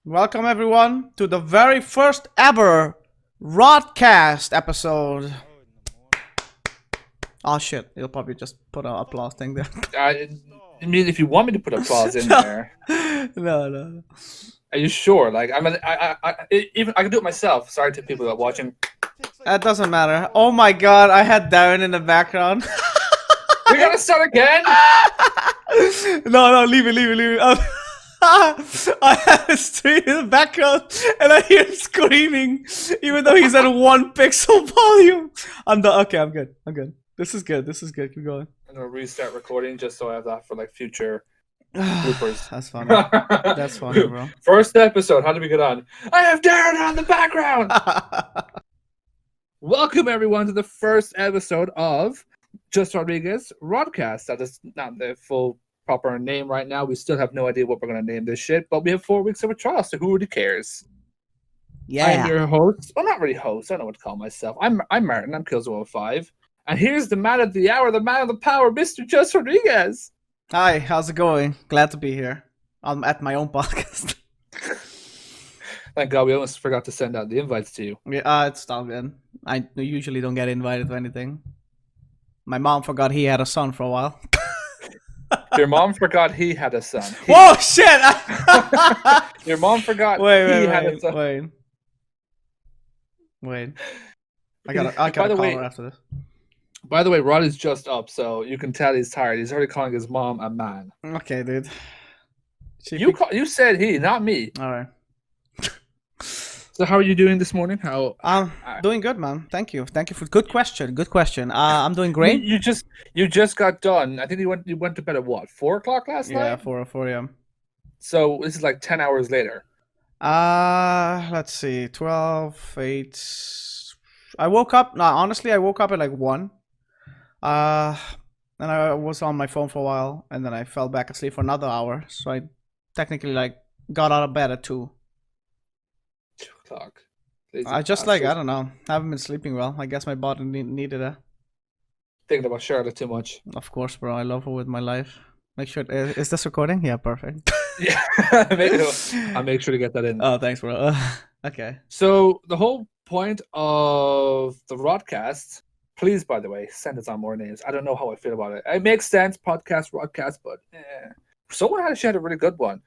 Welcome everyone to the very first ever RodCast episode. Oh shit, you'll probably just put an applause thing there. I mean, if you want me to put applause in no. there, No. are you sure? Like, even I can do it myself. Sorry to people that are watching. That doesn't matter. Oh my god, I had Darren in the background. We gotta start again. No, leave it. I have a stream in the background and I hear him screaming, even though he's at 1 pixel volume. I'm good. This is good. Keep going. I'm gonna restart recording just so I have that for like future bloopers. That's funny. That's funny, bro. First episode. How did we get on? I have Darren on the background. Welcome everyone to the first episode of justRodriguez RodCast. That is not the full proper name right now. We still have no idea what we're gonna name this shit, but we have 4 weeks of a trial, so who really cares? Yeah. I'm your host. Well, not really host. I don't know what to call myself. I'm Martin. I'm Kills105. And here's the man of the hour, the man of the power, Mr. justRodriguez. Hi, how's it going? Glad to be here. I'm at my own podcast. Thank God we almost forgot to send out the invites to you. Yeah, it's all good. I usually don't get invited to anything. My mom forgot he had a son for a while. Your mom forgot he had a son. Whoa, shit! Your mom forgot he had a son. Wait. I gotta call her after this. By the way, Rod is just up, so you can tell he's tired. He's already calling his mom a man. Okay, dude. You said he, not me. All right. So how are you doing this morning? Doing good, man. Thank you for good question. I'm doing great. You just got done. I think you went to bed at what, 4 o'clock last night? Yeah, 4 a.m. So this is like 10 hours later. Let's see, 12, 8. I woke up. No, honestly, I woke up at like 1. And I was on my phone for a while, and then I fell back asleep for another hour. So I technically like got out of bed at 2. 2 o'clock. I just like, I don't know. Haven't been sleeping well. I guess my body needed it. Thinking about Charlotte too much. Of course, bro. I love her with my life. Make sure. Is this recording? Yeah, perfect. Yeah, I'll make sure to get that in. Oh, thanks, bro. Okay. So the whole point of the RodCast, please, by the way, send us on more names. I don't know how I feel about it. It makes sense, podcast, RodCast, but someone had a really good one.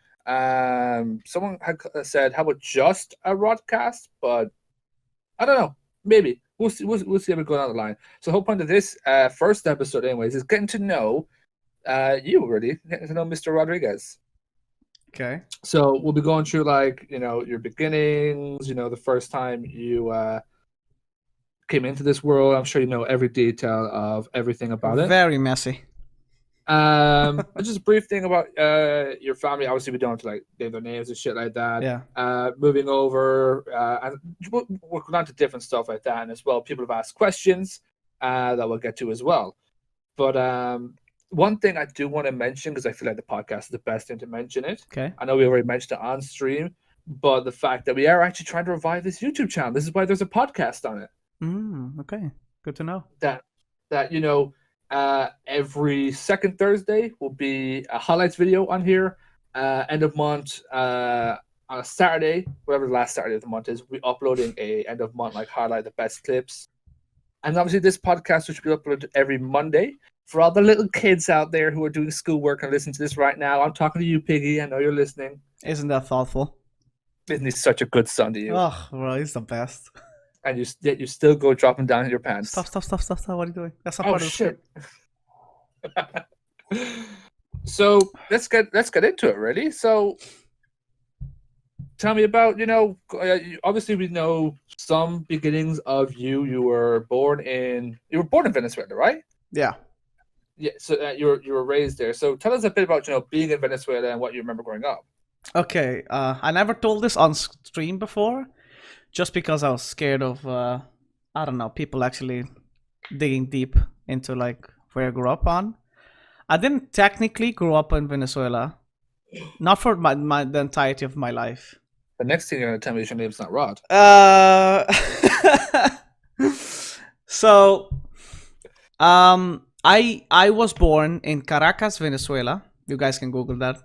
Someone had said, "How about just a RodCast?" But I don't know. Maybe we'll see. We'll see how we go down the line. So the whole point of this first episode, anyways, is getting to know you, really, getting to know Mr. Rodriguez. Okay. So we'll be going through like your beginnings. The first time you came into this world. I'm sure you know every detail of everything about it. Very messy. Just a brief thing about your family. Obviously, we don't have to like name their names and shit like that. Yeah. Moving over, and we'll go on to different stuff like that, and as well, people have asked questions that we'll get to as well. But one thing I do want to mention, because I feel like the podcast is the best thing to mention it. Okay. I know we already mentioned it on stream, but the fact that we are actually trying to revive this YouTube channel. This is why there's a podcast on it. Okay. Good to know. That every second Thursday will be a highlights video on here. End of month on a Saturday, whatever the last Saturday of the month is, we're uploading a end of month like highlight the best clips. And obviously this podcast, which will be uploaded every Monday. For all the little kids out there who are doing schoolwork and listening to this right now, I'm talking to you, Piggy. I know you're listening. Isn't that thoughtful? Isn't he such a good son to you? Oh, well, he's the best. And you still go dropping down in your pants. Stop. What are you doing? That's not part of the shit. So let's get into it, really. So tell me about, obviously we know some beginnings of you. You were born in Venezuela, right? Yeah. Yeah. So you were raised there. So tell us a bit about being in Venezuela and what you remember growing up. Okay. I never told this on stream before, just because I was scared of I don't know, people actually digging deep into like where I grew up on. I didn't technically grow up in Venezuela, not for the entirety of my life. The next thing you're gonna tell me is your name's not Rod. So, I was born in Caracas, Venezuela. You guys can Google that.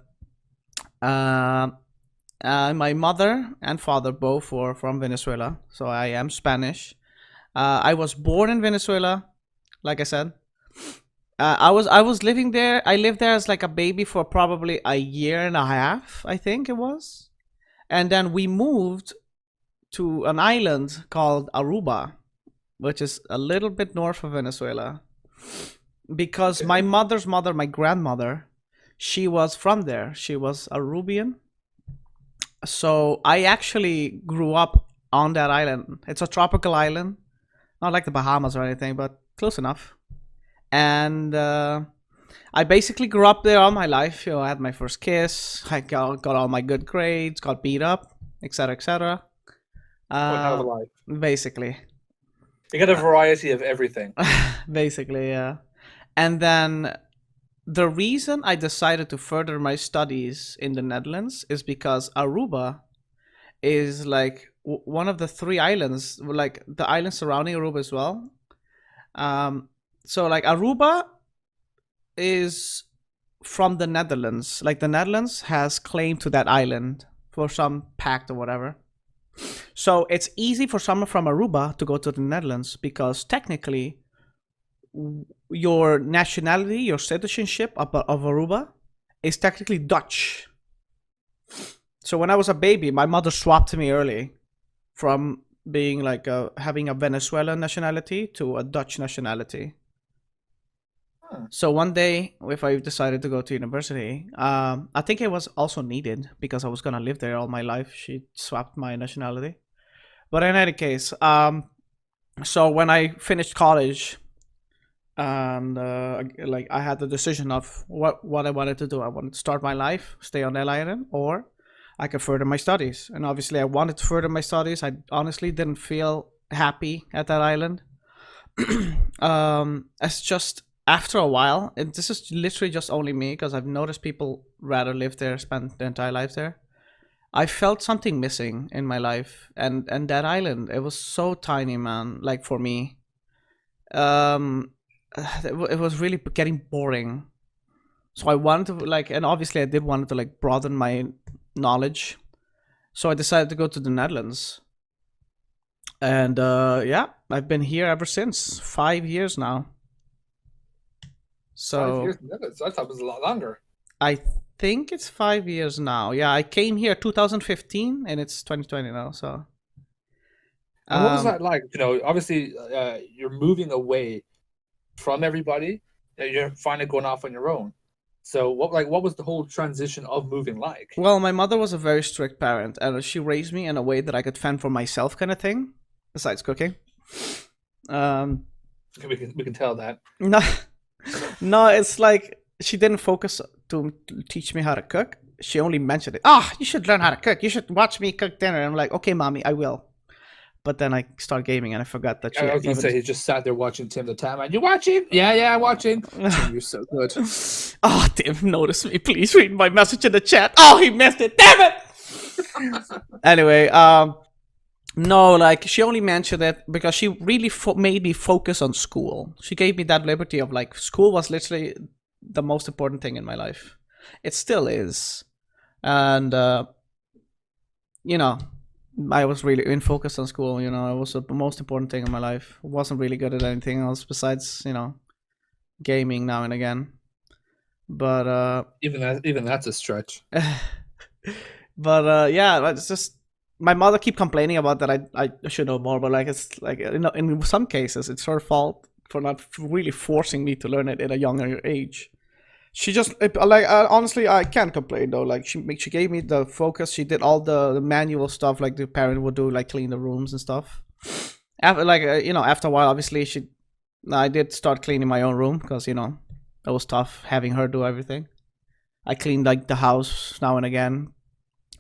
My mother and father both were from Venezuela, so I am Spanish. I was born in Venezuela, like I said. I was living there. I lived there as like a baby for probably a year and a half, I think it was, and then we moved to an island called Aruba, which is a little bit north of Venezuela, because Okay. my mother's mother, my grandmother, she was from there. She was Arubian. So I actually grew up on that island. It's a tropical island, not like the Bahamas or anything, but close enough. And I basically grew up there all my life. I had my first kiss. I got all my good grades, got beat up, etc., etc. One hell of a Uh, life. basically, You get a variety of everything. basically, yeah. And then the reason I decided to further my studies in the Netherlands is because Aruba is like one of the three islands, like the islands surrounding Aruba as well. Um, so like Aruba is from the Netherlands. Like the Netherlands has claim to that island for some pact or whatever. So it's easy for someone from Aruba to go to the Netherlands because technically your nationality, your citizenship of Aruba is technically Dutch. So when I was a baby, my mother swapped me early from being like having a Venezuelan nationality to a Dutch nationality. Huh. So one day, if I decided to go to university, I think it was also needed because I was gonna live there all my life. She swapped my nationality. But in any case, so when I finished college, and like I had the decision of what I wanted to do. I wanted to start my life, stay on that island, or I could further my studies. And obviously, I wanted to further my studies. I honestly didn't feel happy at that island. It's just after a while, and this is literally just only me because I've noticed people rather live there, spend their entire lives there. I felt something missing in my life, and that island, it was so tiny, man. Like for me, um, it was really getting boring. So I wanted to like, and obviously I did want to like broaden my knowledge. So I decided to go to the Netherlands, and yeah, I've been here ever since. 5 years now. 5 years. So I thought it was a lot longer. I think it's 5 years now. Yeah, I came here 2015, and it's 2020 now. So And what was um, that like? Obviously, you're moving away from everybody. You're finally going off on your own. So what was the whole transition of moving like? well, my mother was a very strict parent, and she raised me in a way that I could fend for myself, kind of thing. Besides cooking, um, We can tell that. no, no, it's like she didn't focus to teach me how to cook. She only mentioned it. Ah, you should learn how to cook. You should watch me cook dinner. And I'm like, okay, mommy, I will. But then I start gaming and I forgot that she I was gonna even. say he just sat there watching Tim the Tatman. You watching? Yeah, I'm watching. Tim, you're so good. Oh, Tim, notice me. Please read my message in the chat. Oh, he missed it. Damn it. Anyway, no, like she only mentioned it because she really made me focus on school. She gave me that liberty of like school was literally the most important thing in my life. It still is, and you know, I was really in focus on school. It was the most important thing in my life. Wasn't really good at anything else besides gaming now and again. But Even that's a stretch. but yeah, it's just my mother keep complaining about that. I should know more, but like it's like in some cases it's her fault for not really forcing me to learn it at a younger age. She just like honestly, I can't complain though. Like she gave me the focus. She did all the manual stuff like the parent would do, like clean the rooms and stuff. After like after a while, obviously I did start cleaning my own room because it was tough having her do everything. I cleaned like the house now and again,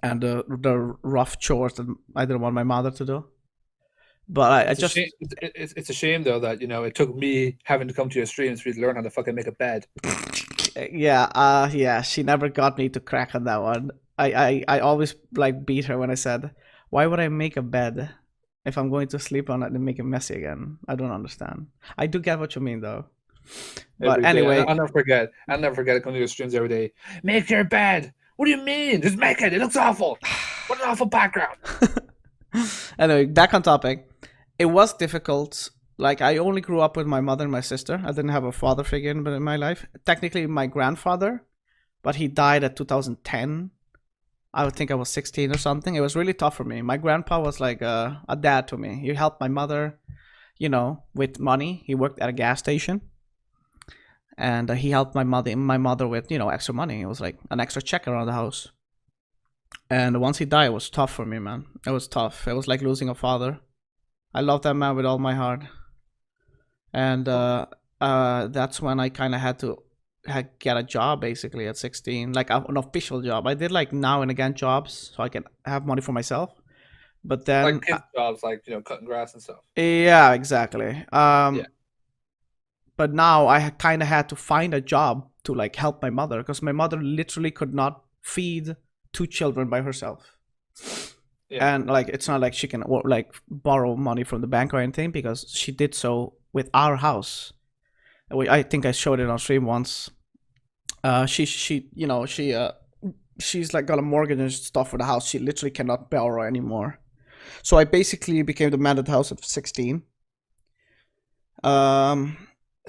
and the rough chores that I didn't want my mother to do. But I It's a just shame. It's a shame though that it took me having to come to your streams for you to learn how to fucking make a bed. yeah, she never got me to crack on that one. I always like beat her when I said, why would I make a bed if I'm going to sleep on it and make it messy again? I don't understand. I do get what you mean though. But Every day. anyway, I'll never forget. I'll never forget coming to your streams every day. Make your bed. What do you mean? Just make it. It looks awful. What an awful background. Anyway, back on topic. It was difficult. Like, I only grew up with my mother and my sister. I didn't have a father figure in my life. Technically, my grandfather, but he died at 2010. I would think I was 16 or something. It was really tough for me. My grandpa was like a dad to me. He helped my mother, with money. He worked at a gas station, and he helped my mother with extra money. It was like an extra check around the house. And once he died, it was tough for me, man. It was tough. It was like losing a father. I love that man with all my heart. And that's when I kind of had to get a job basically at 16, like an official job. I did like now and again jobs so I can have money for myself. But then, Like kids' jobs, like cutting grass and stuff. yeah, exactly. Yeah. But now I kind of had to find a job to like help my mother because my mother literally could not feed two children by herself. Yeah. And like it's not like she can like borrow money from the bank or anything because she did so with our house. I think I showed it on stream once. She's like got a mortgage and stuff for the house. She literally cannot borrow anymore. So I basically became the man at the house at 16.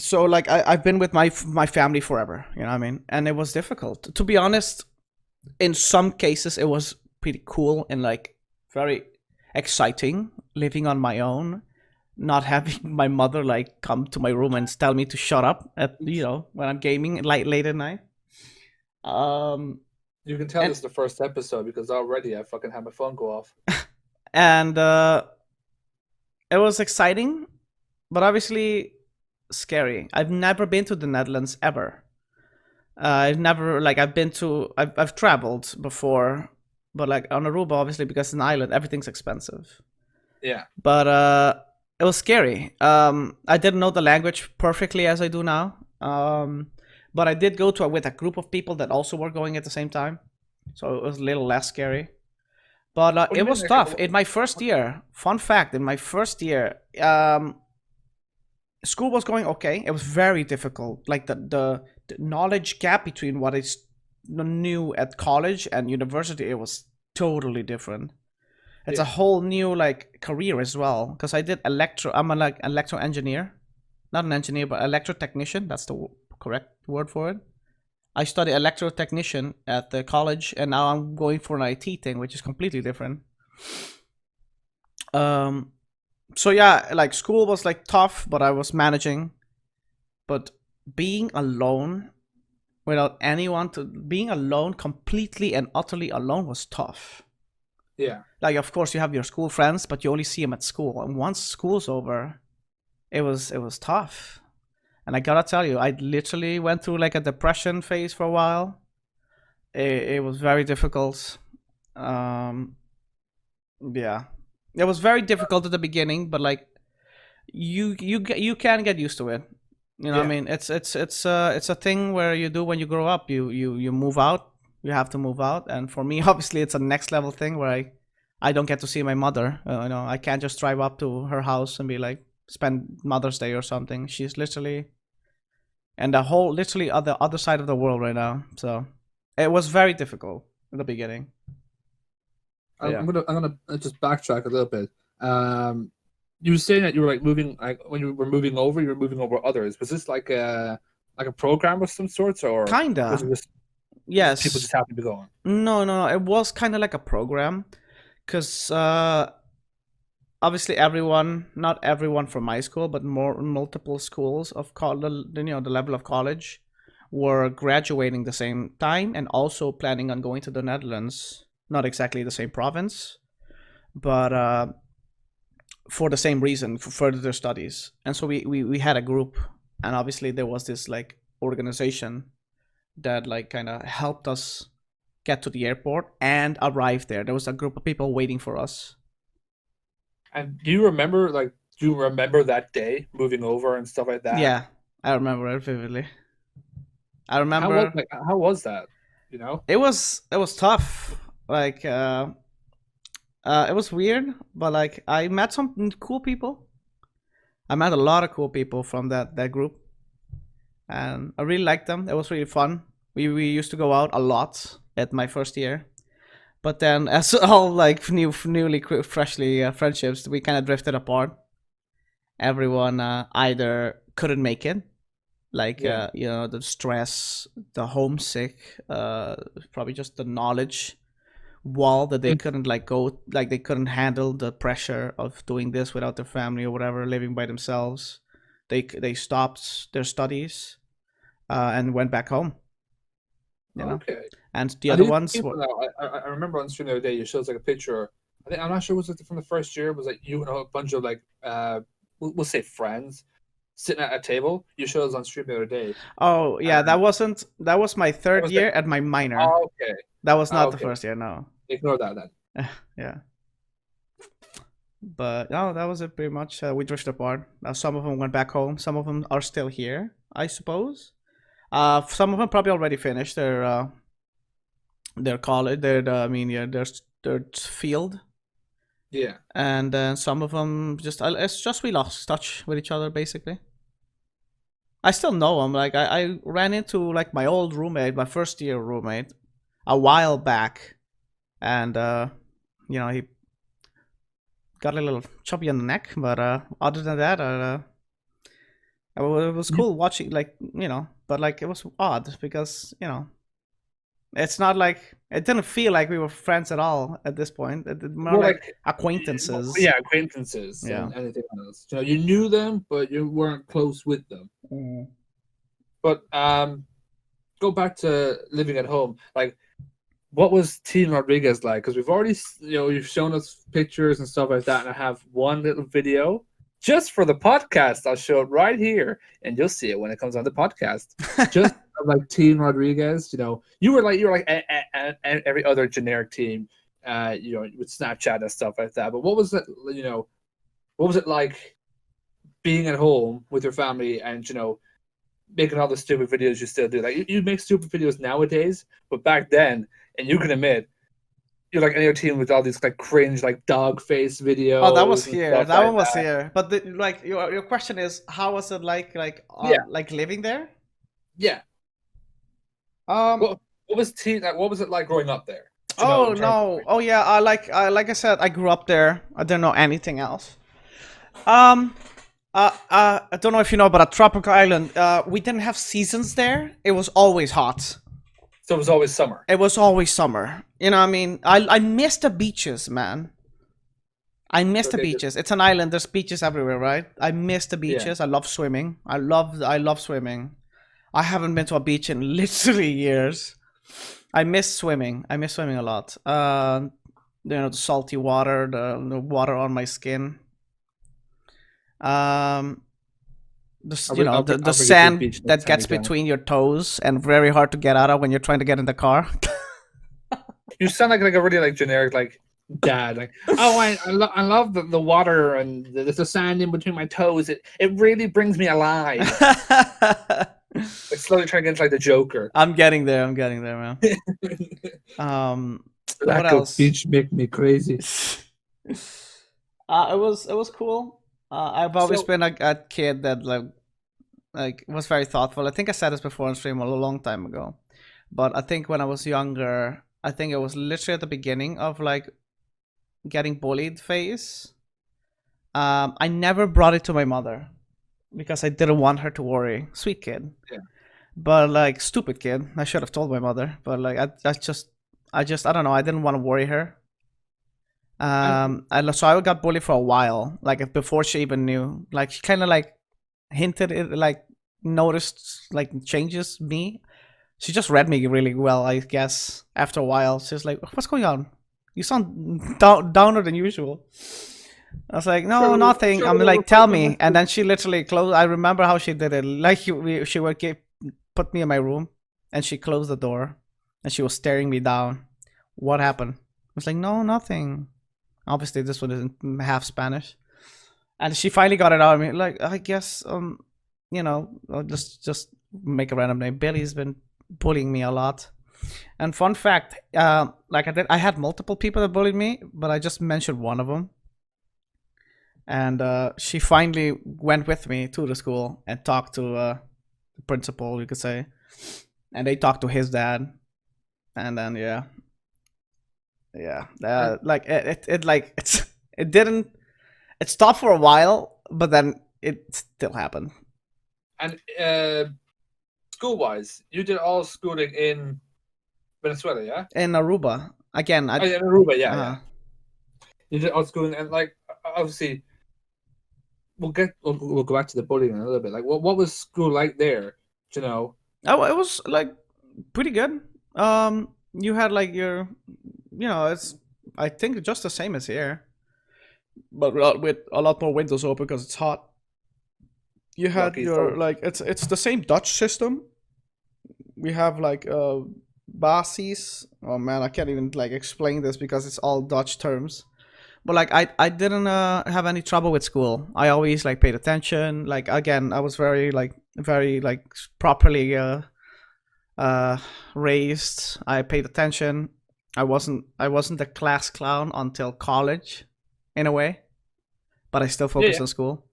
So like I've been with my family forever, you know what I mean? And it was difficult. To be honest, in some cases it was pretty cool and like very exciting living on my own, not having my mother like come to my room and tell me to shut up at when I'm gaming like late at night. You can tell And this is the first episode because already I fucking had my phone go off. and it was exciting, but obviously scary. I've never been to the Netherlands ever. I've never like I've traveled before, but like on Aruba, obviously because it's an island, everything's expensive. Yeah. But it was scary. I didn't know the language perfectly as I do now. But I did go to with a group of people that also were going at the same time, so it was a little less scary. But What do it you was mean? tough in my first year. Fun fact: in my first year, school was going okay. It was very difficult. Like the knowledge gap between what is new at college and university, it was totally different. It's a whole new like career as well because I did electro. I'm a like electro engineer, not an engineer, but electro technician. That's the correct word for it. I studied electro technician at the college, and now I'm going for an IT thing, which is completely different. Um, so yeah, like school was like tough, but I was managing. But being alone without anyone to being alone, completely and utterly alone, was tough. Yeah. Like, of course, you have your school friends, but you only see them at school. And once school's over, it was tough. And I gotta tell you, I literally went through like a depression phase for a while. It was very difficult. Um, yeah, it was very difficult at the beginning, but like you can get used to it. You know what I Yeah. mean? It's a thing where you do when you grow up. You move out. You have to move out, and for me, obviously, it's a next level thing where I don't get to see my mother. I can't just drive up to her house and be like spend Mother's Day or something. She's literally and the whole literally other side of the world right now. So it was very difficult in the beginning. But yeah, I'm gonna just backtrack a little bit. You were saying that you were like moving, like when you were moving over, you were moving over others. Was this like a program of some sorts, or was it kinda. just people Yes. just happened to be going? No. It was kind of like a program, because obviously not everyone from my school, but multiple schools of college, the level of college, were graduating the same time and also planning on going to the Netherlands. Not exactly the same province, but for the same reason, for further their studies. And so we had a group, and obviously there was this like organization that like kind of helped us get to the airport and arrive there. There was a group of people waiting for us. And do you remember that day moving over and stuff like that? Yeah, I remember it vividly. I remember How was that? You know? it was tough. Like it was weird, but like I met some cool people. I met a lot of cool people from that group, and I really liked them. It was really fun. We used to go out a lot at my first year. But then, as all like newly freshly friendships, we kind of drifted apart. Everyone either couldn't make it, like Yeah. the stress, the homesick, probably just the knowledge wall that they Mm. couldn't like go, like they couldn't handle the pressure of doing this without their family or whatever, living by themselves. They stopped their studies and went back home. You know, Okay. and the And other these ones were. people now, I remember on stream the other day, you showed us like a picture. I think I'm not sure was it from the first year. It was like you and a bunch of like we'll say friends sitting at a table. You showed us on stream the other day. Oh yeah, Um, that was my that third was the year at my minor. oh, okay. That was Oh, not the okay. first year, no. Ignore that then. Yeah, but no, that was it pretty much. We drifted apart. Some of them went back home. Some of them are still here, I suppose. Some of them probably already finished their college, I mean, yeah, their field, Yeah. and then some of them just it's just we lost touch with each other basically. I still know him. Like I ran into like my old roommate, my first year roommate, a while back, and he got a little chubby on the neck. But other than that, it was You- cool watching. Like but like it was odd because it's not like it didn't feel like we were friends at all at this point. More More like like acquaintances. yeah, acquaintances Yeah. than anything else. You knew them, but you weren't close with them. Mm. But go back to living at home. Like, what was Teen Rodriguez like? Because we've already, you've shown us pictures and stuff like that, and I have one little video just for the podcast. I'll show it right here, and you'll see it when it comes on the podcast. Just like Teen Rodriguez, you were like every other generic team, with Snapchat and stuff like that. But what was it? What was it like being at home with your family and making all the stupid videos you still do? Like you make stupid videos nowadays, but back then, and you can admit, you're like any other team with all these like cringe like dog face Oh, that was videos and here. stuff That like one was that. here. But like your question is, how was it Yeah, like living there? yeah. Um. What was what was it like growing up there? Oh In terms of no. Oh yeah. Like I said, I grew up there. I didn't know anything else. Um. I don't know if you know, but a tropical island. We didn't have seasons there. It was always hot. so it was always summer. It was always summer. You know, what I mean, I miss the beaches, man. I miss the Okay, beaches. It's an island. There's beaches everywhere, right? I miss the yeah. beaches. I love swimming. I love swimming. I haven't been to a beach in literally years. I miss swimming. I miss swimming a lot. The salty water, the water on my skin. Um, the I'll bring you to the sand beach next that time gets you come. between your toes and very hard to get out of when you're trying to get in the car. You sound like a really like generic like dad. Like, oh, I love the water and the sand in between my toes. It really brings me alive. Like slowly trying to get into like the Joker. I'm getting there. I'm getting there, man. What Lack of else? beach make me crazy. It was cool. I've always So been a kid that like was very thoughtful. I think I said this before on stream a long time ago, but I think when I was younger, I think it was literally at the beginning of like getting bullied phase. I never brought it to my mother because I didn't want her to worry. Sweet kid. yeah, But like stupid kid. I should have told my mother. But like I don't know. I didn't want to worry her. and So I got bullied for a while, like before she even knew. Like she kind of like hinted it, like noticed like changes me. She just read me really well, I guess. After a while, she's like, "What's going on? You sound downer than usual." I was like, "No, nothing." I'm like, "Tell me." And then she literally closed. I remember how she did it. Like she would put me in my room, and she closed the door, and she was staring me down. What happened? I was like, "No, nothing." Obviously, this one isn't half Spanish, and she finally got it out of me. Like, I guess, I'll just make a random name. Billy's been bullying me a lot. And fun fact, like I had multiple people that bullied me, but I just mentioned one of them. And she finally went with me to the school and talked to the principal, you could say, and they talked to his dad, and then yeah, Yeah. And Like it like it didn't it stopped for a while, but then it still happened. and school wise, you did all schooling in Venezuela, yeah? In Aruba again. Oh, yeah, in Aruba, yeah, Uh, yeah. You did all schooling, and like obviously we'll go back to the bullying in a little bit. Like, what was school like there? You know? oh, it was like pretty good. You had like your, it's I think just the same as here, but with a lot more windows open because it's hot. You had Lucky. your So like it's the same Dutch system. We have like bases. Oh man, I can't even like explain this because it's all Dutch terms. But like I didn't have any trouble with school. I always like paid attention. Like again, I was very like properly uh raised. I paid attention. I wasn't a class clown until college, in a way, but I still yeah, focused yeah, on school.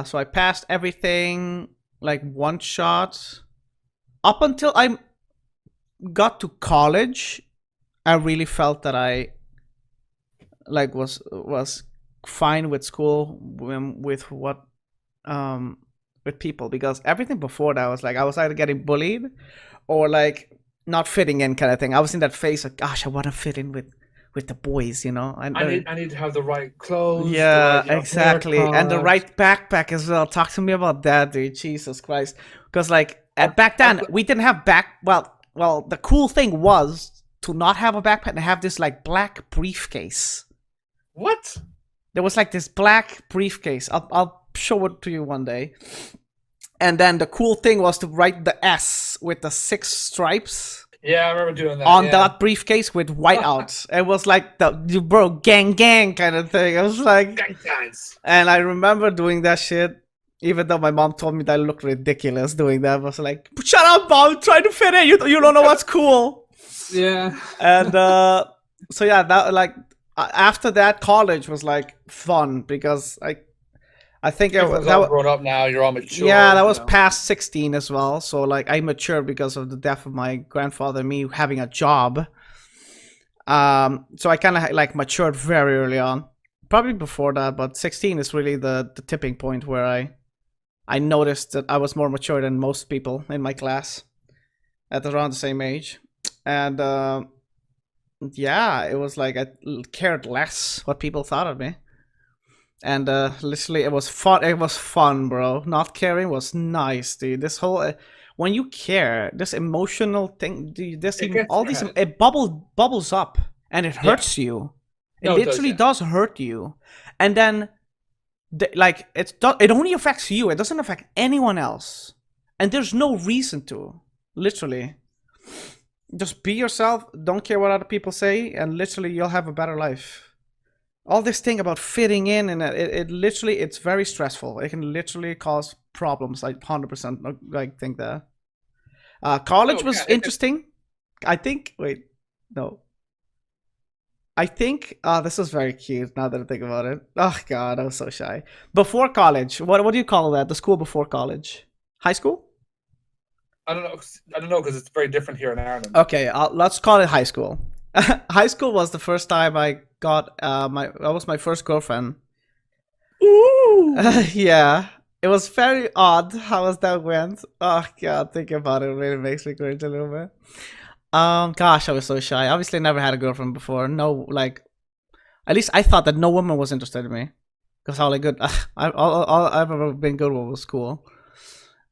So I passed everything like one shot up until I got to college. I really felt that I like was fine with school, with what um with people, because everything before that was like I was either getting bullied or like not fitting in kind of thing. I was in that phase of gosh, I want to fit in with the boys, and I need to have the right clothes, the yeah, right exactly, and the haircut. right backpack as well. Talk to me about that, dude. Jesus Christ, because like I've, at back I've then we didn't have back. Well, the cool thing was to not have a backpack and have this like black briefcase. what? There was like this black briefcase. I'll show it to you one day. And then the cool thing was to write the S with the 6 stripes Yeah, I remember doing that. on Yeah, that briefcase with whiteout. It was like the bro gang kind of thing. It was like, gang signs. and I remember doing that shit. Even though my mom told me that I looked ridiculous doing that, I was like, "Shut up, mom! I'm trying to fit in. You don't know what's cool." Yeah. And so yeah, that like after that, college was like fun because I think Everyone's that all grown up now. You're all yeah, mature. that You was know. past 16 as well. So like I matured because of the death of my grandfather, me having a job. So I kind of like matured very early on. Probably before that, but 16 is really the tipping point where I noticed that I was more mature than most people in my class at around the same age. And yeah, it was like I cared less what people thought of me. And literally it was fun. It was fun, bro. Not caring was nice, dude. This whole when you care, this emotional thing, dude, It gets all these yeah, it bubbles up and it yeah. hurts you. It No, it does. literally Yeah. does hurt you. And then like it only affects you. It doesn't affect anyone else. And there's no reason to. Literally. Just be yourself, don't care what other people say, and literally you'll have a better life. All this thing about fitting in, and it literally, it's very stressful. It can literally cause problems. I 100% like think that. College No, was yeah. interesting. I think. Wait, no. I think. This is very cute. Now that I think about it. Oh God, I was so shy. Before college, what do you call that? The school before college, high school. I don't know. I don't know because it's very different here in Ireland. Okay, let's call it high school. High school was the first time I got that was my first girlfriend. Ooh. Yeah, it was very odd how that went. Oh God, thinking about it really makes me cringe a little bit. Gosh, I was so shy. Obviously, never had a girlfriend before. No, like at least I thought that no woman was interested in me because all I good, all I've ever been good with was school.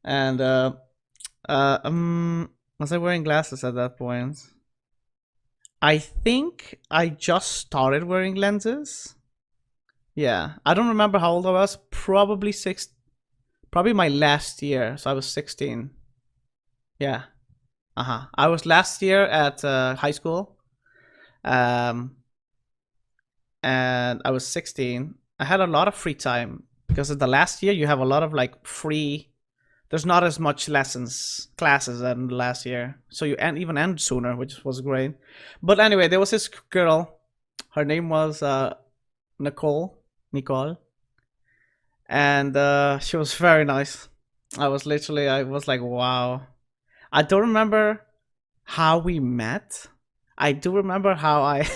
And was I wearing glasses at that point? I think I just started wearing lenses. Yeah, I don't remember how old I was. Probably six. Probably my last year. So I was 16. Yeah. I was last year at high school. Um, and I was 16. I had a lot of free time because in the last year you have a lot of like free. There's not as much classes than last year, so you even end sooner, which was great. But anyway, there was this girl. Her name was Nicole, and she was very nice. I was like, wow. I don't remember how we met. I do remember how I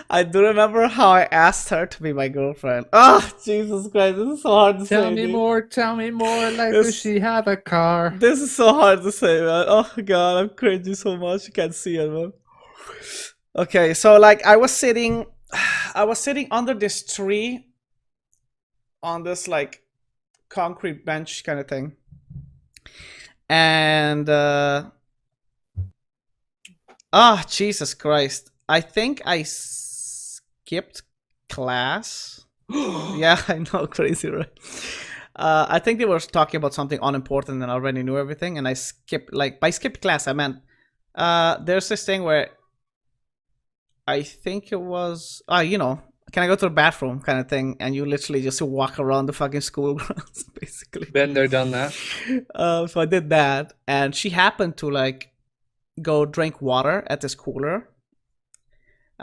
I do remember how I asked her to be my girlfriend. Oh, Jesus Christ, this is so hard to Tell say, me dude. more, tell me more. Like, does This she have a car? this is so hard to say, man. Oh god, I'm cringing so much. You can't see it, man. Okay, so like I was sitting I was sitting under this tree on this like concrete bench kind of thing. And Jesus Christ. I think I skipped class. Yeah, I know, crazy, right? I think they were talking about something unimportant and I already knew everything. And I skipped, like, by skipped class, I meant there's this thing where I think it was, can I go to the bathroom kind of thing? And you literally just walk around the fucking school grounds, basically. Been there, done that. So I did that. And she happened to, like, go drink water at this cooler.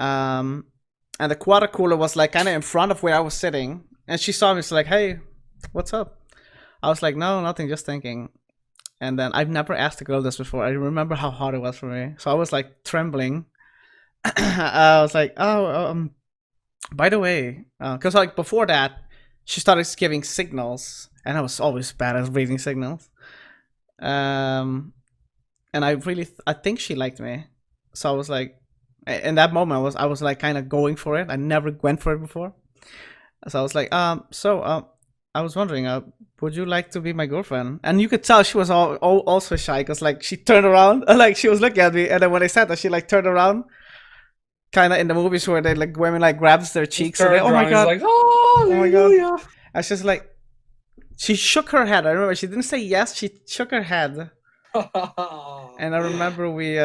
And the water cooler was like kind of in front of where I was sitting. And she saw me. She's like, "Hey, what's up?" I was like, "No, nothing, just thinking." And then I've never asked a girl this before. I remember how hard it was for me. So I was like trembling. I was like, "Oh, by the way," because like before that, she started giving signals, and I was always bad at reading signals. Um, and I think she liked me. So I was like, in that moment, I was like kind of going for it. I never went for it before. So I was like, I was wondering, would you like to be my girlfriend? And you could tell she was also shy because like she turned around, like she was looking at me, and then when I said that, she like turned around, kind of in the movies where they like women like grabs their cheeks and they, oh my god, Like, oh, oh my god. hallelujah. And she's like, she shook her head. I remember she didn't say yes, she shook her head. And I remember we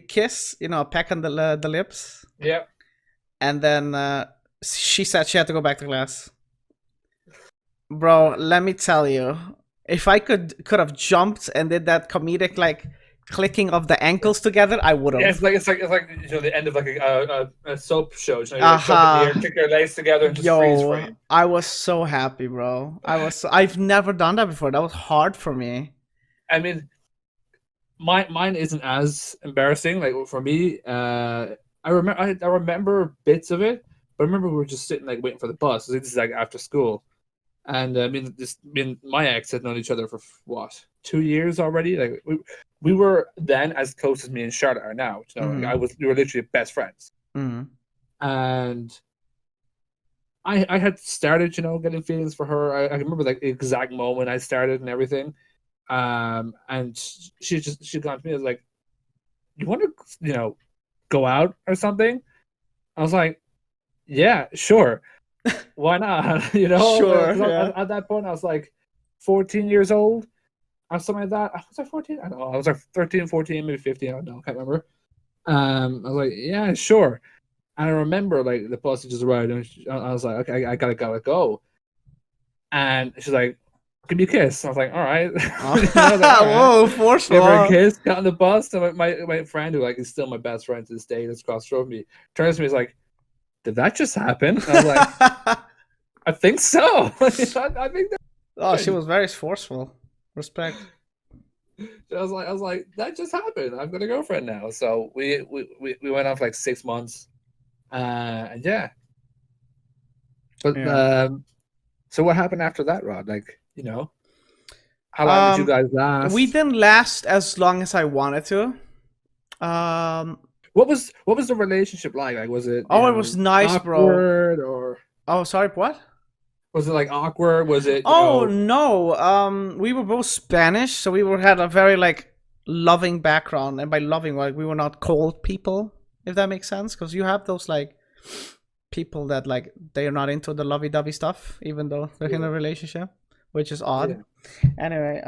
kiss, a peck on the lips. Yep. And then she said she had to go back to class. Bro, let me tell you, if I could have jumped and did that comedic like clicking of the ankles together, I would have. Yeah, it's like the end of like a soap show. You like jump in the air, kick your legs together, and just freeze frame. I was so happy, bro. I've never done that before. That was hard for me. I mean, mine isn't as embarrassing. Like for me, I remember bits of it, but I remember we were just sitting like waiting for the bus. This is like after school, and my ex had known each other for what 2 years already. Like we were then as close as me and Charlotte are now. Like we were literally best friends, and I had started getting feelings for her. I remember like the exact moment I started and everything. And she gone to me, was like, "You want to go out or something?" I was like, "Yeah, sure, why not?" Sure. Yeah. At that point I was like 14 years old or something like that. Was I 14? I don't know. I was like 13, 14, maybe 15. I don't know. I can't remember. I was like, "Yeah, sure." And I remember like the bus just arrived, and I was like, "Okay, I gotta go." And she's like, "Give me a kiss." I was like, "All right." Whoa, forceful. Give her a kiss, got on the bus, and my friend, who like is still my best friend to this day, that's across the road from me, turns to me, is like, "Did that just happen?" And I was like, "I think so." I think that. Oh, she was very forceful. Respect. I was like, "That just happened. I've got a girlfriend now." So we went on for like 6 months, and yeah. But so what happened after that, Rod? Like, how long did you guys last? We didn't last as long as I wanted to. What was the relationship like? Like, was it? It was nice, awkward, bro. Or sorry, what? Was it like awkward? Was it? No. We were both Spanish, so we had a very like loving background, and by loving, like we were not cold people, if that makes sense. Because you have those like people that like they are not into the lovey-dovey stuff, even though they're in a relationship, which is odd. Yeah. Anyway,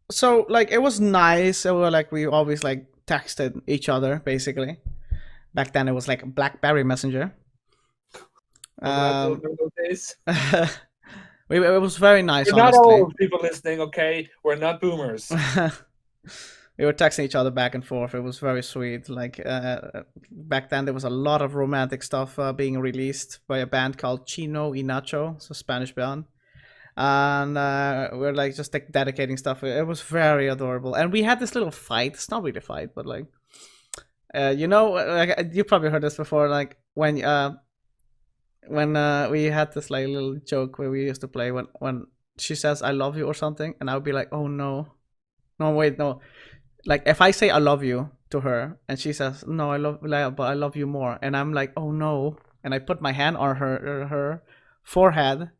so like it was nice. We always like texted each other basically. Back then it was like BlackBerry Messenger. Those days. It was very nice. We're not old people listening, okay? We're not boomers. We were texting each other back and forth. It was very sweet. Like back then, there was a lot of romantic stuff being released by a band called Chino y Nacho. It's a Spanish band. and we're like just like dedicating stuff. It was very adorable, and we had this little fight. It's not really a fight, but like like, you probably heard this before. Like when we had this like little joke where we used to play when she says I love you or something, and I would be like, oh no, no wait no, like if I say I love you to her and she says no but I love you more, and I'm like oh no, and I put my hand on her forehead,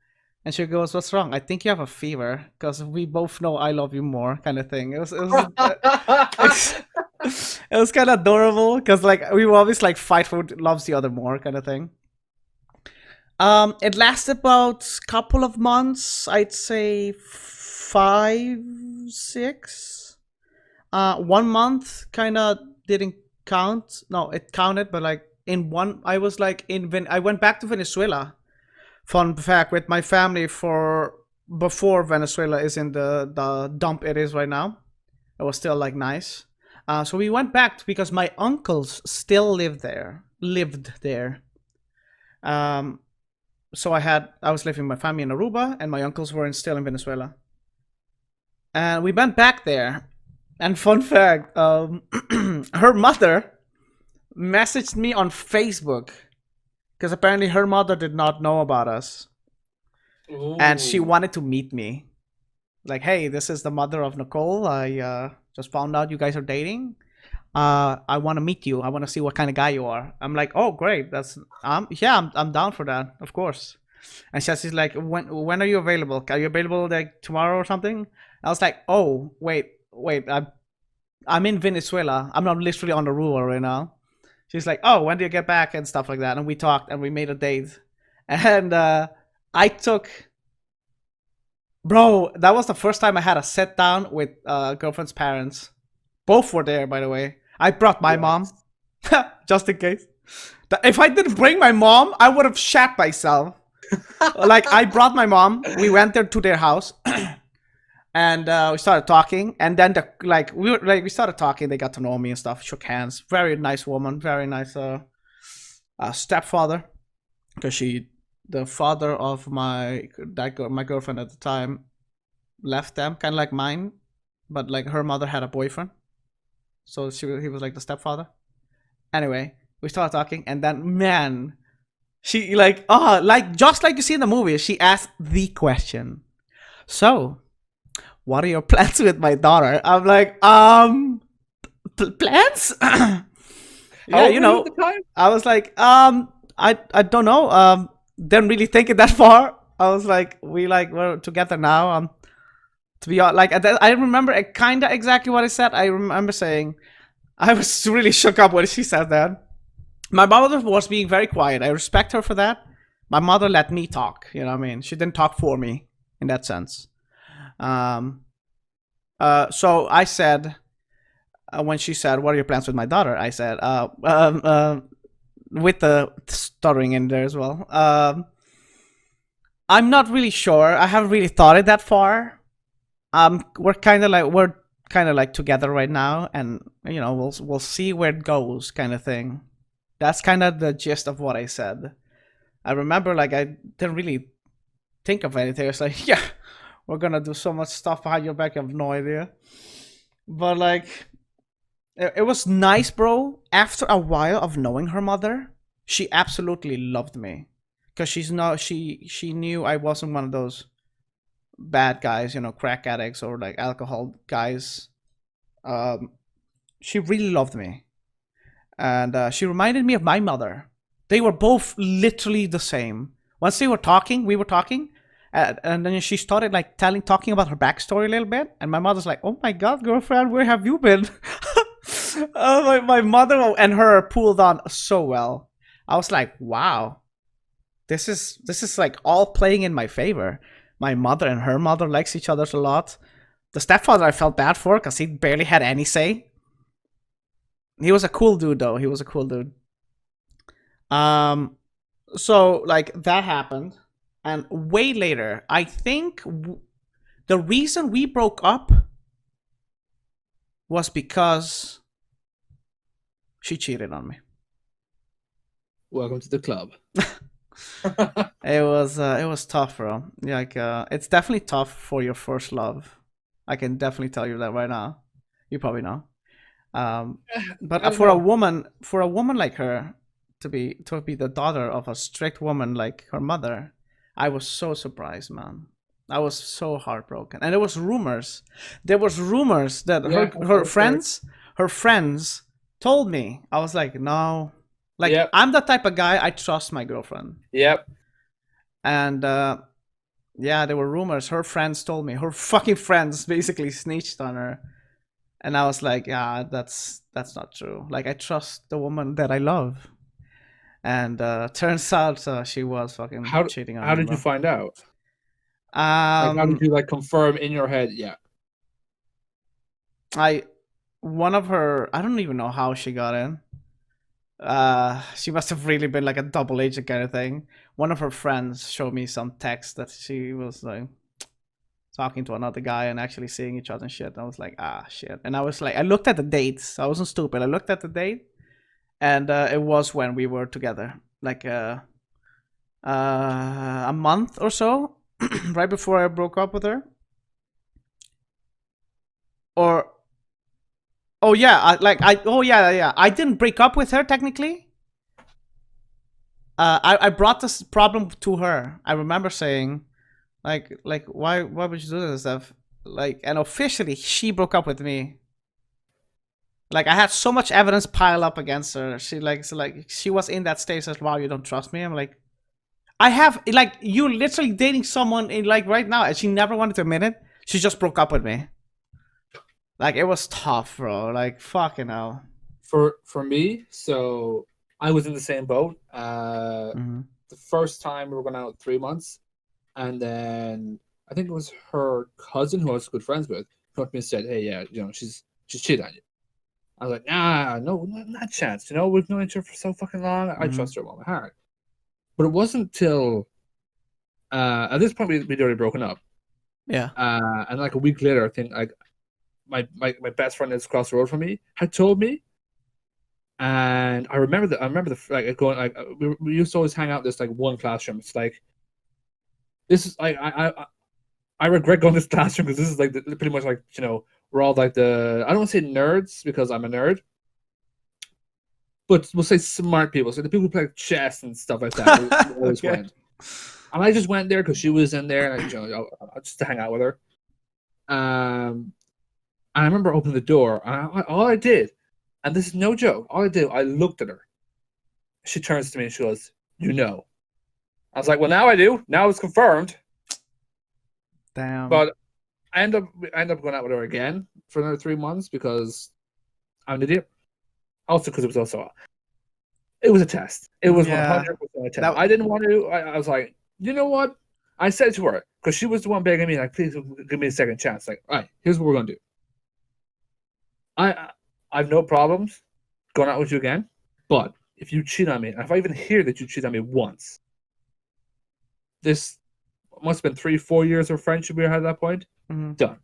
and she goes, what's wrong? I think you have a fever because we both know I love you more, kind of thing. It was kind of adorable because like we will always like fight who loves the other more, kind of thing. It lasted about a couple of months. I'd say 5, 6. 1 month kind of didn't count. No, it counted, but like in one, I was like I went back to Venezuela. Fun fact, with my family for before Venezuela is in the dump it is right now. It was still like nice. So we went back because my uncles still lived there. Um, so I was living with my family in Aruba, and my uncles were still in Venezuela. And we went back there. And fun fact, her mother messaged me on Facebook because apparently her mother did not know about us, and she Ooh. wanted to meet me. Like, hey, this is the mother of Nicole. I just found out you guys are dating. I want to meet you. I want to see what kind of guy you are. I'm like, oh, great. That's yeah, I'm down for that, of course. And she's like, when are you available? Are you available like tomorrow or something? I was like, oh, wait, I'm in Venezuela. I'm not literally on the ruler right now. She's like, oh, when do you get back and stuff like that. And we talked and we made a date. And I took, bro, that was the first time I had a sit down with girlfriend's parents. Both were there, by the way. I brought my mom, Yes. just in case. If I didn't bring my mom, I would have shat myself. Like, I brought my mom. We went there to their house. And we started talking, and then we started talking. They got to know me and stuff. Shook hands. Very nice woman. Very nice stepfather, because the father of my girlfriend at the time, left them, kind of like mine, but like her mother had a boyfriend, so he was like the stepfather. Anyway, we started talking, and then man, she like just like you see in the movie, she asked the question. So, what are your plans with my daughter? I'm like, plans? How Yeah, old were you at the time? I was like, I don't know. Didn't really think it that far. I was like, we're together now. To be honest, like I remember kind of exactly what I said. I remember saying, I was really shook up when she said that. My mother was being very quiet. I respect her for that. My mother let me talk. You know what I mean? She didn't talk for me in that sense. Um, so I said, when she said, "What are your plans with my daughter?" I said, with the stuttering in there as well. I'm not really sure. I haven't really thought it that far. We're kind of like together right now, and we'll see where it goes, kind of thing. That's kind of the gist of what I said. I remember like I didn't really think of anything. It's like, yeah, we're gonna do so much stuff behind your back. You have no idea. But like, it was nice, bro. After a while of knowing her mother, she absolutely loved me because she knew I wasn't one of those bad guys, crack addicts or like alcohol guys. Um, she really loved me, and she reminded me of my mother. They were both literally the same. Once we were talking, and then she started like talking about her backstory a little bit, and my mother's like, "Oh my god, girlfriend, where have you been?" My mother and her pulled on so well. I was like, "Wow, this is like all playing in my favor." My mother and her mother likes each other a lot. The stepfather I felt bad for because he barely had any say. He was a cool dude though. He was a cool dude. Um, so like that happened, and way later, I think the reason we broke up was because she cheated on me. Welcome to the club. It was tough, bro. Like it's definitely tough for your first love. I can definitely tell you that right now. You probably know. But I don't know. for a woman like her to be the daughter of a strict woman like her mother, I was so surprised, man. I was so heartbroken, and there was rumors. There was rumors that Yeah, I've heard. her friends told me. I was like, no, like Yep, I'm the type of guy I trust my girlfriend, yep. and yeah, there were rumors. Her friends told me. Her fucking friends basically snitched on her. And I was like, yeah, that's not true. Like I trust the woman that I love. And turns out she was fucking How cheating on how me, did you bro. find out? Like, how did Um you like confirm in your head? Yeah. I one of her I don't even know how she got in. She must have really been like a double agent kind of thing. One of her friends showed me some text that she was like talking to another guy and actually seeing each other and shit. I was like, ah shit. And I was like I looked at the dates. I wasn't stupid. I looked at the date and it was when we were together, like a month or so, right before I broke up with her. Or oh yeah, oh yeah, I didn't break up with her technically. I brought this problem to her. I remember saying like why would you do this stuff? Like and officially she broke up with me. Like I had so much evidence pile up against her. She like so like she was in that stage as wow, you don't trust me. I'm like I have like you literally dating someone in like right now, and she never wanted to admit it. She just broke up with me. Like it was tough, bro. Like fucking hell. For me, so I was in the same boat. Mm-hmm. The first time we were going out 3 months, and then I think it was her cousin who I was good friends with who up to me and said, "Hey, yeah, she's cheating on you." I was like, "Nah, no, not a chance. You know, we've known each other for so fucking long. I Mm-hmm. trust her with my heart." But it wasn't till at this point we'd already broken up. Yeah. And like a week later, I think like my best friend that's across the road from me had told me, and I remember that. I remember the like going like we used to always hang out in this like one classroom. It's like this is I regret going to this classroom because this is like pretty much like we're all like I don't want to say nerds because I'm a nerd, but we'll say smart people. So the people who play like chess and stuff like that. We always Okay. went, and I just went there because she was in there, and just to hang out with her. Um, and I remember opening the door, and all I did, and this is no joke, all I did, I looked at her. She turns to me and she goes, "You know." I was like, "Well, now I do. Now it's confirmed." Damn. But I end up going out with her again for another 3 months because I'm an idiot. Also, because it was a test. It was Yeah. 100% a test. That. I didn't want to. I was like, you know what? I said to her because she was the one begging me, like, please give me a second chance. Like, all right, here's what we're gonna do. I have no problems going out with you again, but if you cheat on me, and if I even hear that you cheat on me once, this must have been 3, 4 years of friendship we had at that point. Mm-hmm. Done,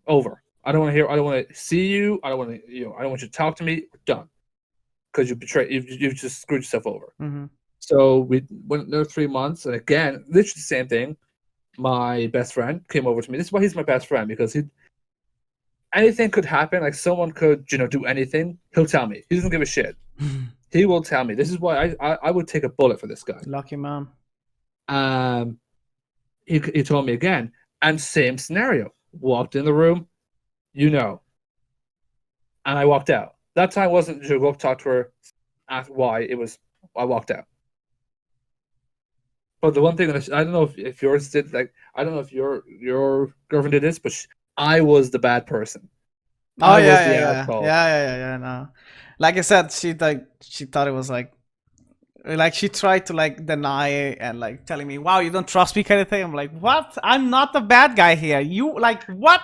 over. I don't want to hear. I don't want to see you. I don't want to. I don't want you to talk to me. Done, because you betrayed. You just screwed yourself over. Mm-hmm. So we went there 3 months, and again, literally the same thing. My best friend came over to me. This is why he's my best friend because anything could happen. Like someone could, do anything. He'll tell me. He doesn't give a shit. He will tell me. This is why I would take a bullet for this guy. Lucky man. Um, he told me again, and same scenario. Walked in the room, and I walked out. That time wasn't to go up talk to her, ask why. It was I walked out. But the one thing that I don't know if yours did, like I don't know if your girlfriend did this, but I was the bad person. Oh I was yeah, the yeah, yeah, asshole. yeah, yeah, yeah, yeah. No, like I said, she thought it was like she tried to like deny it and like telling me, "Wow, you don't trust me," kind of thing. I'm like, "What? I'm not the bad guy here. You like what?"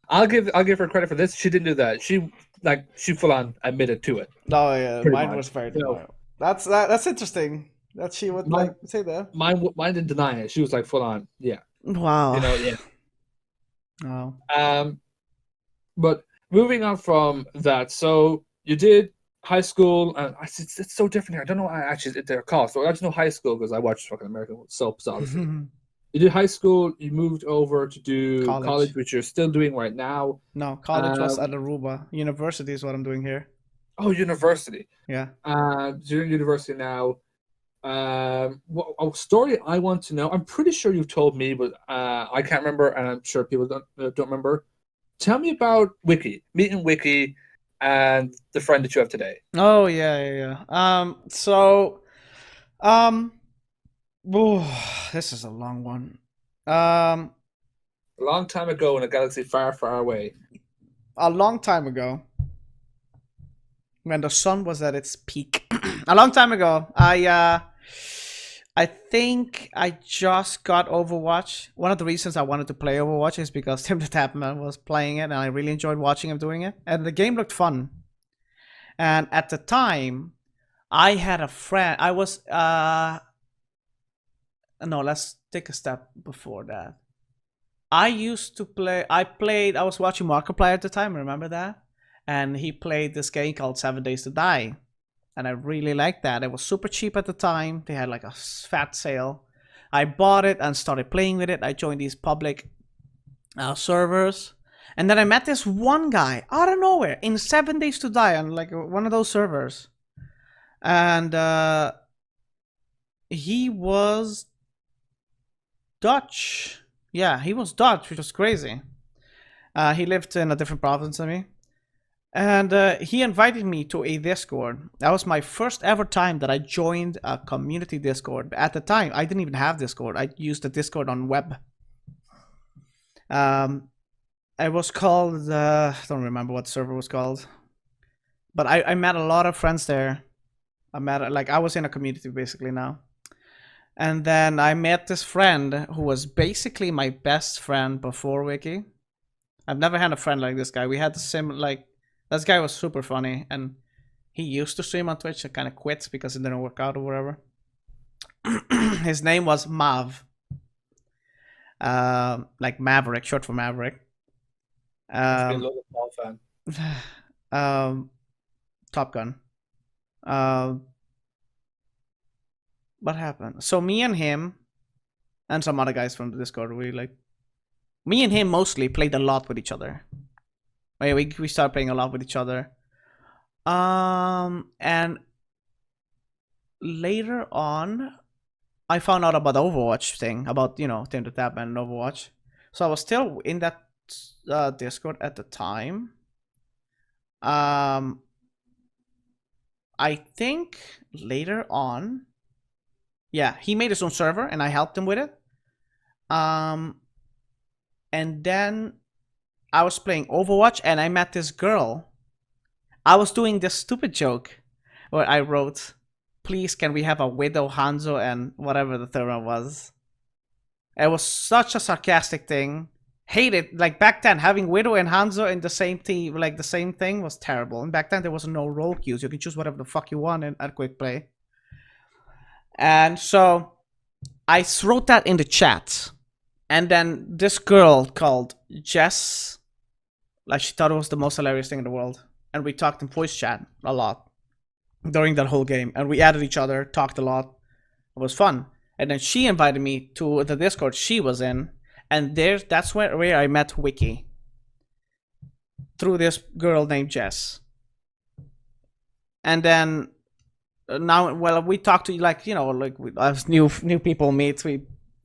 I'll give her credit for this. She didn't do that. She full on admitted to it, Oh yeah, pretty mine was much. very denial. That's interesting that she would Mine like say that. mine didn't deny it. She was like full on, yeah, Wow. yeah. Oh. Um, but moving on from that, so you did high school, and it's so different here. I don't know what actually they're called. So I just know high school because I watch fucking American soaps, obviously. You did high school, you moved over to do college, College. which you're still doing right now. No, college was Um, at Aruba. University is what I'm doing here. oh, university. Yeah. You're in university now. What a story I want to know. I'm pretty sure you've told me, but I can't remember, and I'm sure people don't remember. Tell me about Wiki, meeting Wiki, and the friend that you have today. Oh yeah, yeah, yeah. Um, this is a long one. Um, A long time ago in a galaxy far, far away. a long time ago, when the sun was at its peak, a long time ago, I think I just got Overwatch. One of the reasons I wanted to play Overwatch is because Tim the Tapman was playing it, and I really enjoyed watching him doing it, and the game looked fun. And at the time, I had a friend. I was no, let's take a step before that. I used to play. I was watching Markiplier at the time. Remember that? And he played this game called 7 Days to Die, and I really liked that. It was super cheap at the time. They had like a fat sale. I bought it and started playing with it. I joined these public servers, and then I met this one guy out of nowhere in 7 Days to Die on like one of those servers, and he was Dutch. Yeah, he was Dutch, which was crazy. He lived in a different province than me. And he invited me to a Discord. That was my first ever time that I joined a community Discord. At the time, I didn't even have Discord. I used the Discord on web. It was called, I don't remember what server was called. But I met a lot of friends there. I was in a community basically now. And then I met this friend who was basically my best friend before Wiki. I've never had a friend like this guy. We had the same, like, this guy was super funny, and he used to stream on Twitch and kind of quit because it didn't work out or whatever. His name was Mav. Like Maverick, short for Maverick. Must be a Logan Paul fan. Top Gun. What happened? So me and him and some other guys from the Discord, me and him mostly played a lot with each other. We started playing a lot with each other. And later on, I found out about the Overwatch thing, about, Tim the Tapman and Overwatch. So I was still in that Discord at the time. I think later on, yeah, he made his own server and I helped him with it. And then I was playing Overwatch and I met this girl. I was doing this stupid joke where I wrote, "Please, can we have a Widow, Hanzo, and whatever the third one was?" It was such a sarcastic thing. Hated, like back then, having Widow and Hanzo in the same team, like the same thing, was terrible. And back then there was no role queues. You can choose whatever the fuck you want at Quick Play. And so I wrote that in the chat. And then this girl called Jess, like, she thought it was the most hilarious thing in the world. And we talked in voice chat a lot during that whole game. And we added each other, talked a lot. It was fun. And then she invited me to the Discord she was in. And that's where I met Wiki. Through this girl named Jess. And then now, well, we talked to, like, as new people meet, we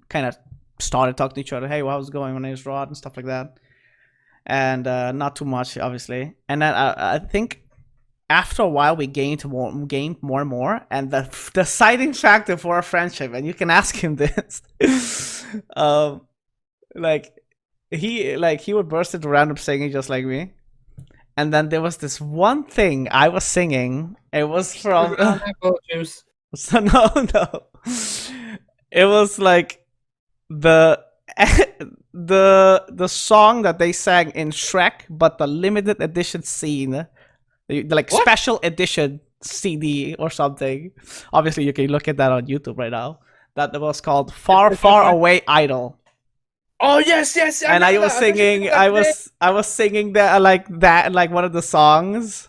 kind of started talking to each other. Hey, how's it going? My name's Rod and stuff like that. And not too much, obviously. And then I think after a while we gained more and more. And the deciding factor for our friendship, and you can ask him this, he would burst into random singing just like me. And then there was this one thing I was singing. It was from so no. It was like the song that they sang in Shrek, but the limited edition scene, like what? Special edition CD or something. Obviously, you can look at that on YouTube right now. That was called "Far, Far Away Idol." Oh yes. And I was singing that, like one of the songs,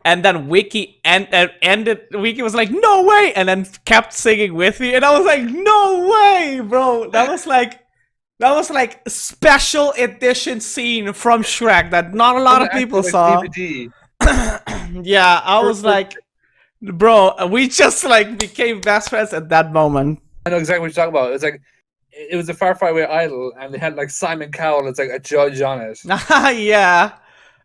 And then Wiki ended. Wiki was like, "No way!" and then kept singing with me, and I was like, "No way, bro!" That was like special edition scene from Shrek that not a On lot the of people actual like saw. DVD. Yeah, I was For- like, bro, we just like became best friends at that moment. I know exactly what you're talking about. It's like it was a Far Far Away Idol, and they had like Simon Cowell as like a judge on it. Yeah,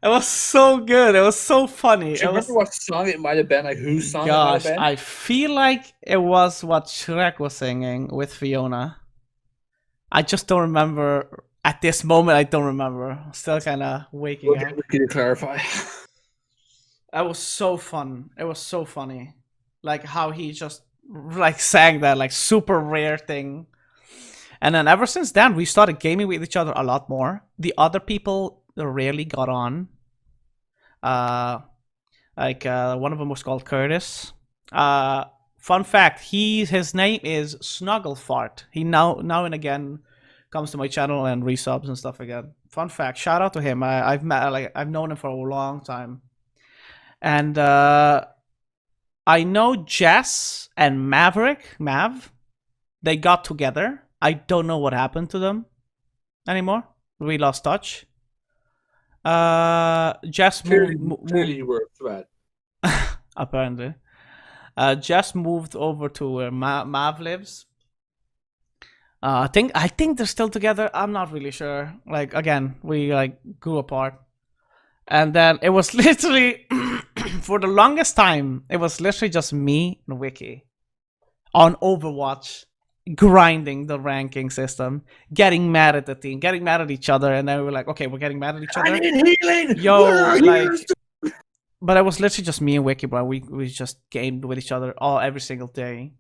it was so good. It was so funny. Do you It remember was. what song it might have been? Like whose song it might have Gosh, been? I feel like it was what Shrek was singing with Fiona. I just don't remember. At this moment, I don't remember. I'm still kind of waking We'll up. get Wiki to clarify. That was so fun. It was so funny. Like how he just like sang that like super rare thing. And then ever since then, we started gaming with each other a lot more. The other people rarely got on. One of them was called Curtis. Fun fact: his name is Snugglefart. He now and again comes to my channel and resubs and stuff again. Fun fact: shout out to him. I've known him for a long time, and I know Jess and Mav. They got together. I don't know what happened to them anymore. We lost touch. Jess Clearly, you were a threat. apparently. Jess moved over to where Mav lives. I think they're still together. I'm not really sure. Like again, we like grew apart, and then it was literally for the longest time. It was literally just me and Wiki on Overwatch, grinding the ranking system, getting mad at the team, getting mad at each other, and then we were like, okay, we're getting mad at each other. I need healing. Yo, Where are like. you? But it was literally just me and Wiki, bro. We just gamed with each other every single day,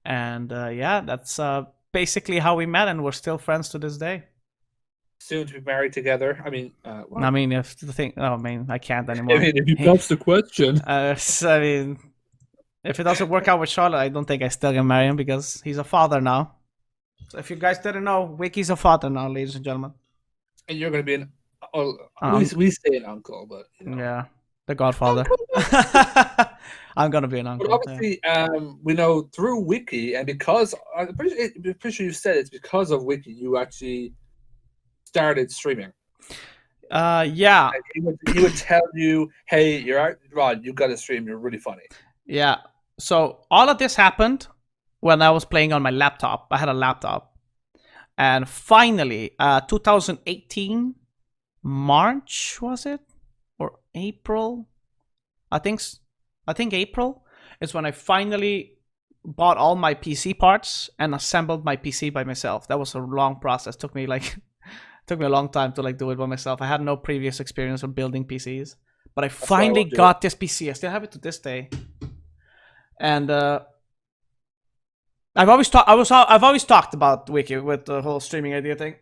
and yeah, that's basically how we met, and we're still friends to this day. Soon to be married together. I mean, I mean, if the thing, oh man, I can't anymore. if that's the question. I mean, if it doesn't work out with Charlotte, I don't think I still can marry him because he's a father now. So if you guys didn't know, Wiki's a father now, ladies and gentlemen. And you're going to be an. Oh, we say an uncle, but you know. Yeah, the Godfather. I'm gonna be an uncle. But obviously, we know through Wiki, and because I'm pretty sure you said it's because of Wiki you actually started streaming. Yeah. Like he would tell you, "Hey, you're out, Rod. You got to stream. You're really funny." Yeah. So all of this happened when I was playing on my laptop. I had a laptop, and finally, 2018 March was it or April? I think April is when I finally bought all my PC parts and assembled my PC by myself. That was a long process. Took me a long time to like do it by myself. I had no previous experience of building PCs, but I finally got this PC. I still have it to this day. And I've always talked about Wiki with the whole streaming idea thing.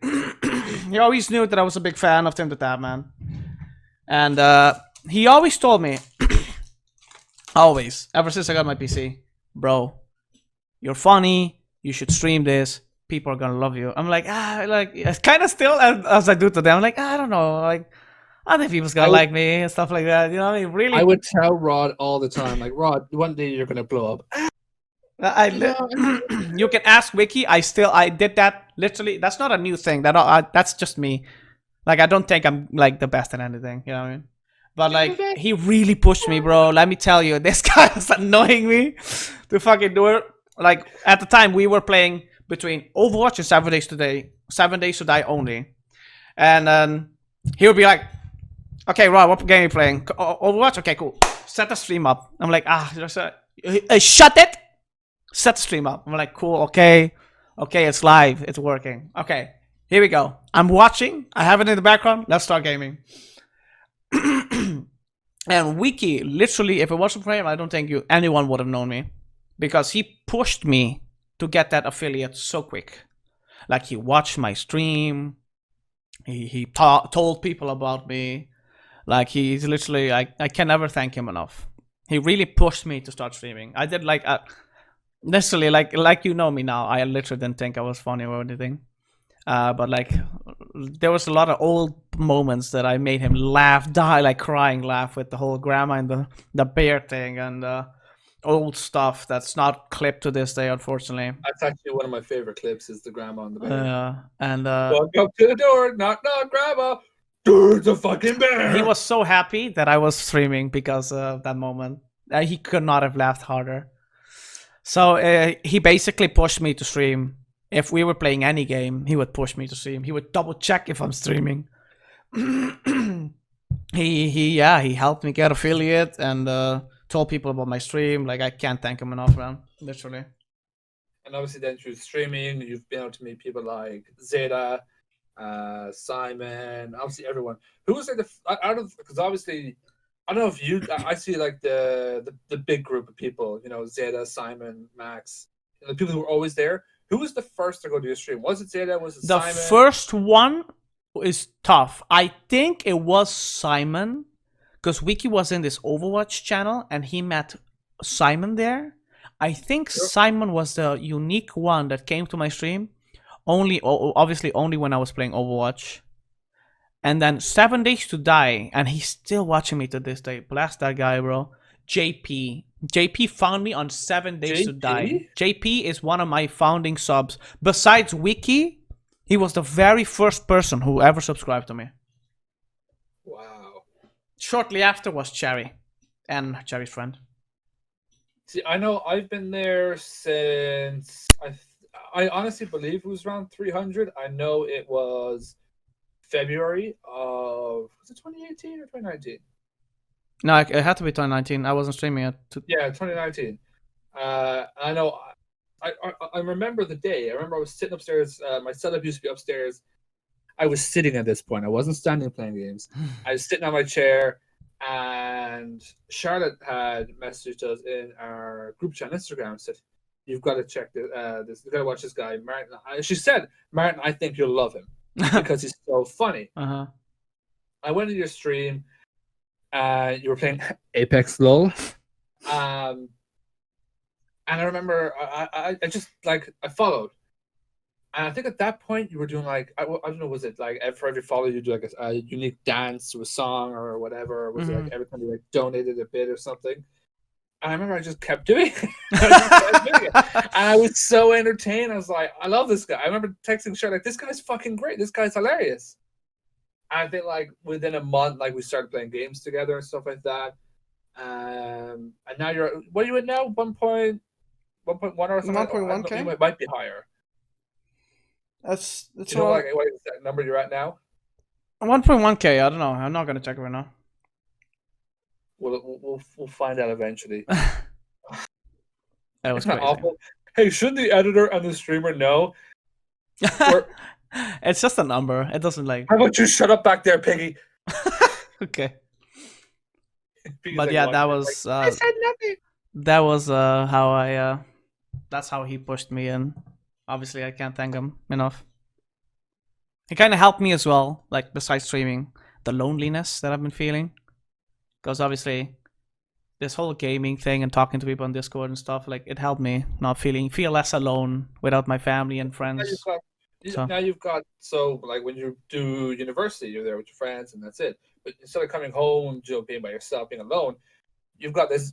He always knew that I was a big fan of Tim the Tab Man, and he always told me, always, ever since I got my PC, bro, you're funny. You should stream this. People are gonna love you. I'm like, it's kind of still as I do to them. I'm like, I don't know, like other people's gonna like me and stuff like that. You know what I mean? Really, I would tell Rod all the time, like, Rod, one day you're gonna blow up. You can ask Wiki. I did that literally. That's not a new thing. That's just me. Like I don't think I'm like the best at anything. You know what I mean? But like he really pushed me, bro. Let me tell you, this guy was annoying me to fucking do it. Like at the time we were playing between Overwatch and 7 Days to Die only, and then he would be like, "Okay, Rob, what game are you playing? Overwatch? Okay, cool. Set the stream up." I'm like, shut it. Set the stream up. I'm like, cool, okay, it's live, it's working. Okay, here we go. I'm watching. I have it in the background. Let's start gaming. And Wiki, literally, if it wasn't for him, I don't think anyone would have known me, because he pushed me to get that affiliate so quick. Like he watched my stream. He told people about me. Like he's literally, I can never thank him enough. He really pushed me to start streaming. I did like necessarily like you know me now. I literally didn't think I was funny or anything. But like, there was a lot of old moments that I made him laugh, die like crying, laugh with the whole grandma and the bear thing and old stuff that's not clipped to this day, unfortunately. That's actually one of my favorite clips. Is the grandma and the bear. And Walk up to the door, knock, knock, grandma. There's a fucking he bear. was so happy that I was streaming because of that moment. He could not have laughed harder. So he basically pushed me to stream. If we were playing any game, he would push me to stream. He would double check if I'm streaming. he helped me get affiliate and told people about my stream. Like I can't thank him enough, man. Literally. And obviously, then through streaming, you've been able to meet people like Zeta, Simon, obviously everyone. Who was like out of, because obviously I don't know if you, I see like the big group of people, you know, Zeta, Simon, Max, the people who were always there. Who was the first to go to your stream? Was it Zeta? Was it The Simon? first one is tough. I think it was Simon, because Wiki was in this Overwatch channel and he met Simon there. I think Simon was the unique one that came to my stream. Obviously, only when I was playing Overwatch. And then 7 Days to Die, and he's still watching me to this day. Bless that guy, bro. JP. JP found me on 7 Days to Die. JP is one of my founding subs. Besides Wiki, he was the very first person who ever subscribed to me. Wow. Shortly after was Cherry and Cherry's friend. See, I know I've been there since I honestly believe it was around 300. I know it was February of, was it 2018 or 2019? No, it had to be 2019. I wasn't streaming it. Yeah, 2019. I know. I remember the day. I remember I was sitting upstairs. My setup used to be upstairs. I was sitting at this point. I wasn't standing playing games. I was sitting on my chair, and Charlotte had messaged us in our group chat on Instagram and said, "You've got to check this. You've got to watch this guy, Martin." She said, "Martin, I think you'll love him because he's so funny." Uh-huh. I went to your stream. You were playing Apex LOL. And I remember I just like I followed, and I think at that point you were doing like I don't know, was it like for every follow you do like a unique dance to a song or whatever, or was it like every time you like donated a bit or something? And I remember I just kept doing it. And I was so entertained. I was like, I love this guy. I remember texting Sher like, this guy's fucking great. This guy's hilarious. And I think like within a month, like we started playing games together and stuff like that. And now you're, what are you at now? 1.1 or something? 1.1K? You might be higher. That's you know like what is that number you're at now? 1.1K. I don't know. I'm not gonna check it right now. We'll find out eventually. That was crazy. Awful. Hey, should the editor and the streamer know? It's just a number. It doesn't like. How about you shut up back there, Piggy? Okay. Piggy's But like, yeah, what? that was. I said nothing. That was how I. That's how he pushed me in. Obviously, I can't thank him enough. He kind of helped me as well. Like besides streaming, the loneliness that I've been feeling, because obviously, this whole gaming thing and talking to people on Discord and stuff, like it helped me not feel less alone without my family and friends. Now you've got so like when you do university, you're there with your friends and that's it. But instead of coming home, being by yourself, being alone, you've got this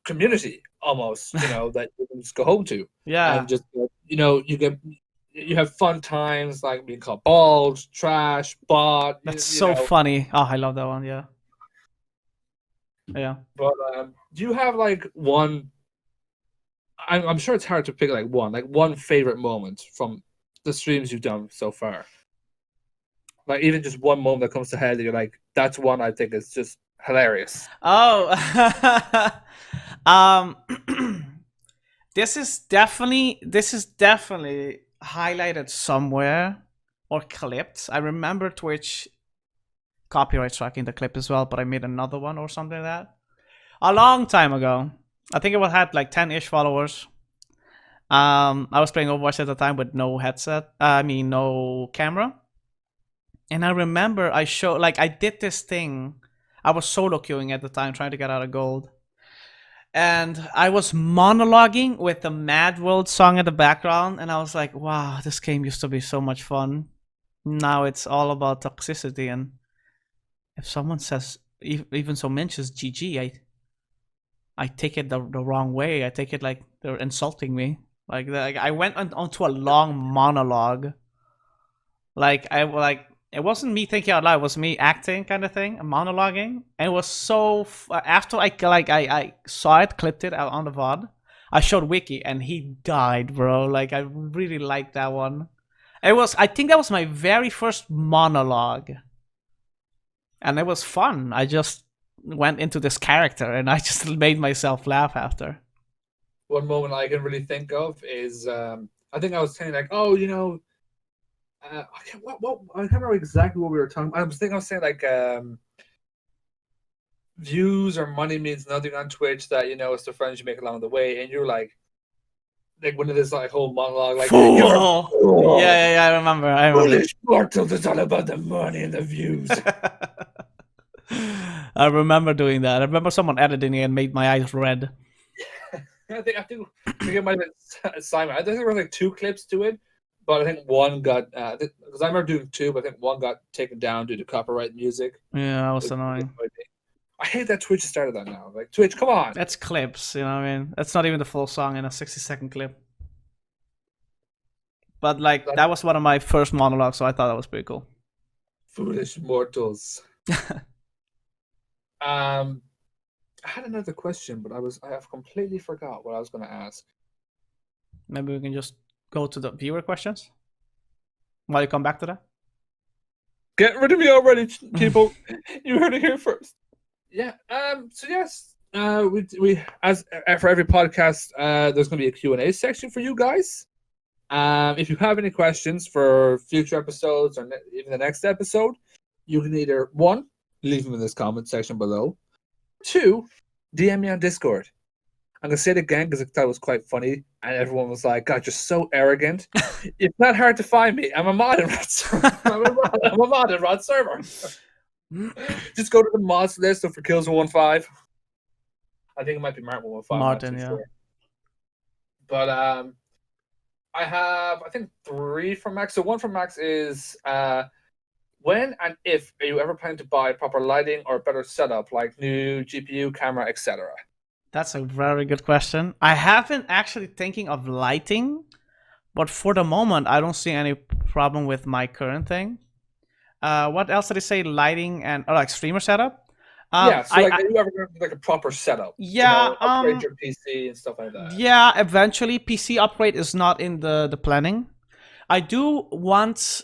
community almost, that you can just go home to. Yeah. And just you have fun times like being called bald, trash, bot. That's so funny. Oh, I love that one. Yeah. Yeah. But do you have like one? I'm sure it's hard to pick like one favorite moment from the streams you've done so far. Like even just one moment that comes to head that you're like, that's one I think is just hilarious. Oh, this is definitely highlighted somewhere or clipped. I remember Twitch copyright striking the clip as well, but I made another one or something like that a long time ago. I think it had like 10-ish followers. I was playing Overwatch at the time with no headset. No camera. And I remember I did this thing. I was solo queuing at the time, trying to get out of gold. and I was monologuing with the Mad World song in the background, and I was like, wow, this game used to be so much fun. Now it's all about toxicity, and if someone says, even so mentions GG, I take it the wrong way. I take it like they're insulting me. Like I went onto a long monologue. Like it wasn't me thinking out loud. It was me acting, kind of thing, monologuing. And it was so after I saw it, clipped it out on the VOD. I showed Wiki, and he died, bro. Like I really liked that one. I think that was my very first monologue, and it was fun. I just went into this character, and I just made myself laugh after. One moment I can really think of is I think I was saying like, oh, you know, I can't remember exactly what we were talking about. I was saying like views or money means nothing on Twitch. That you know, it's the friends you make along the way, and you're like one of this like whole monologue, like you're a Fool! fool, Yeah, I remember. I remember. foolish mortals. It's all about the money and the views. I remember doing that. I remember someone editing it and made my eyes red. I think it might have been Simon. I think there were like 2 clips to it, but I think one got because I remember doing 2, but I think one got taken down due to copyright music. Yeah, that was annoying. I hate that Twitch started that now. Like Twitch, come on. That's clips, you know what I mean? That's not even the full song in a 60-second clip. But like that was one of my first monologues, so I thought that was pretty cool. Foolish mortals. I had another question, but I have completely forgot what I was going to ask. Maybe we can just go to the viewer questions while you come back to that. Get rid of me already, people! You heard it here first. Yeah. So yes, we as for every podcast, there's going to be a Q&A section for you guys. If you have any questions for future episodes or even the next episode, you can either 1, leave them in this comment section below. 2, DM me on Discord. I'm gonna say it again because I thought it was quite funny, and everyone was like, "God, you're so arrogant." It's not hard to find me. I'm a mod in Rod server. I'm a mod in Rod server. Just go to the mods list for Kills 115. I think it might be Martin 115. Martin, yeah. Sure. But I have 3 from Max. So 1 from Max is when and if are you ever planning to buy proper lighting or better setup, like new GPU, camera, etc.? That's a very good question. I haven't actually thinking of lighting, but for the moment, I don't see any problem with my current thing. What else did I say? Lighting and like streamer setup. Yeah, so are you ever going to like a proper setup? Yeah, you know, upgrade your PC and stuff like that. Yeah, eventually PC upgrade is not in the planning. I do want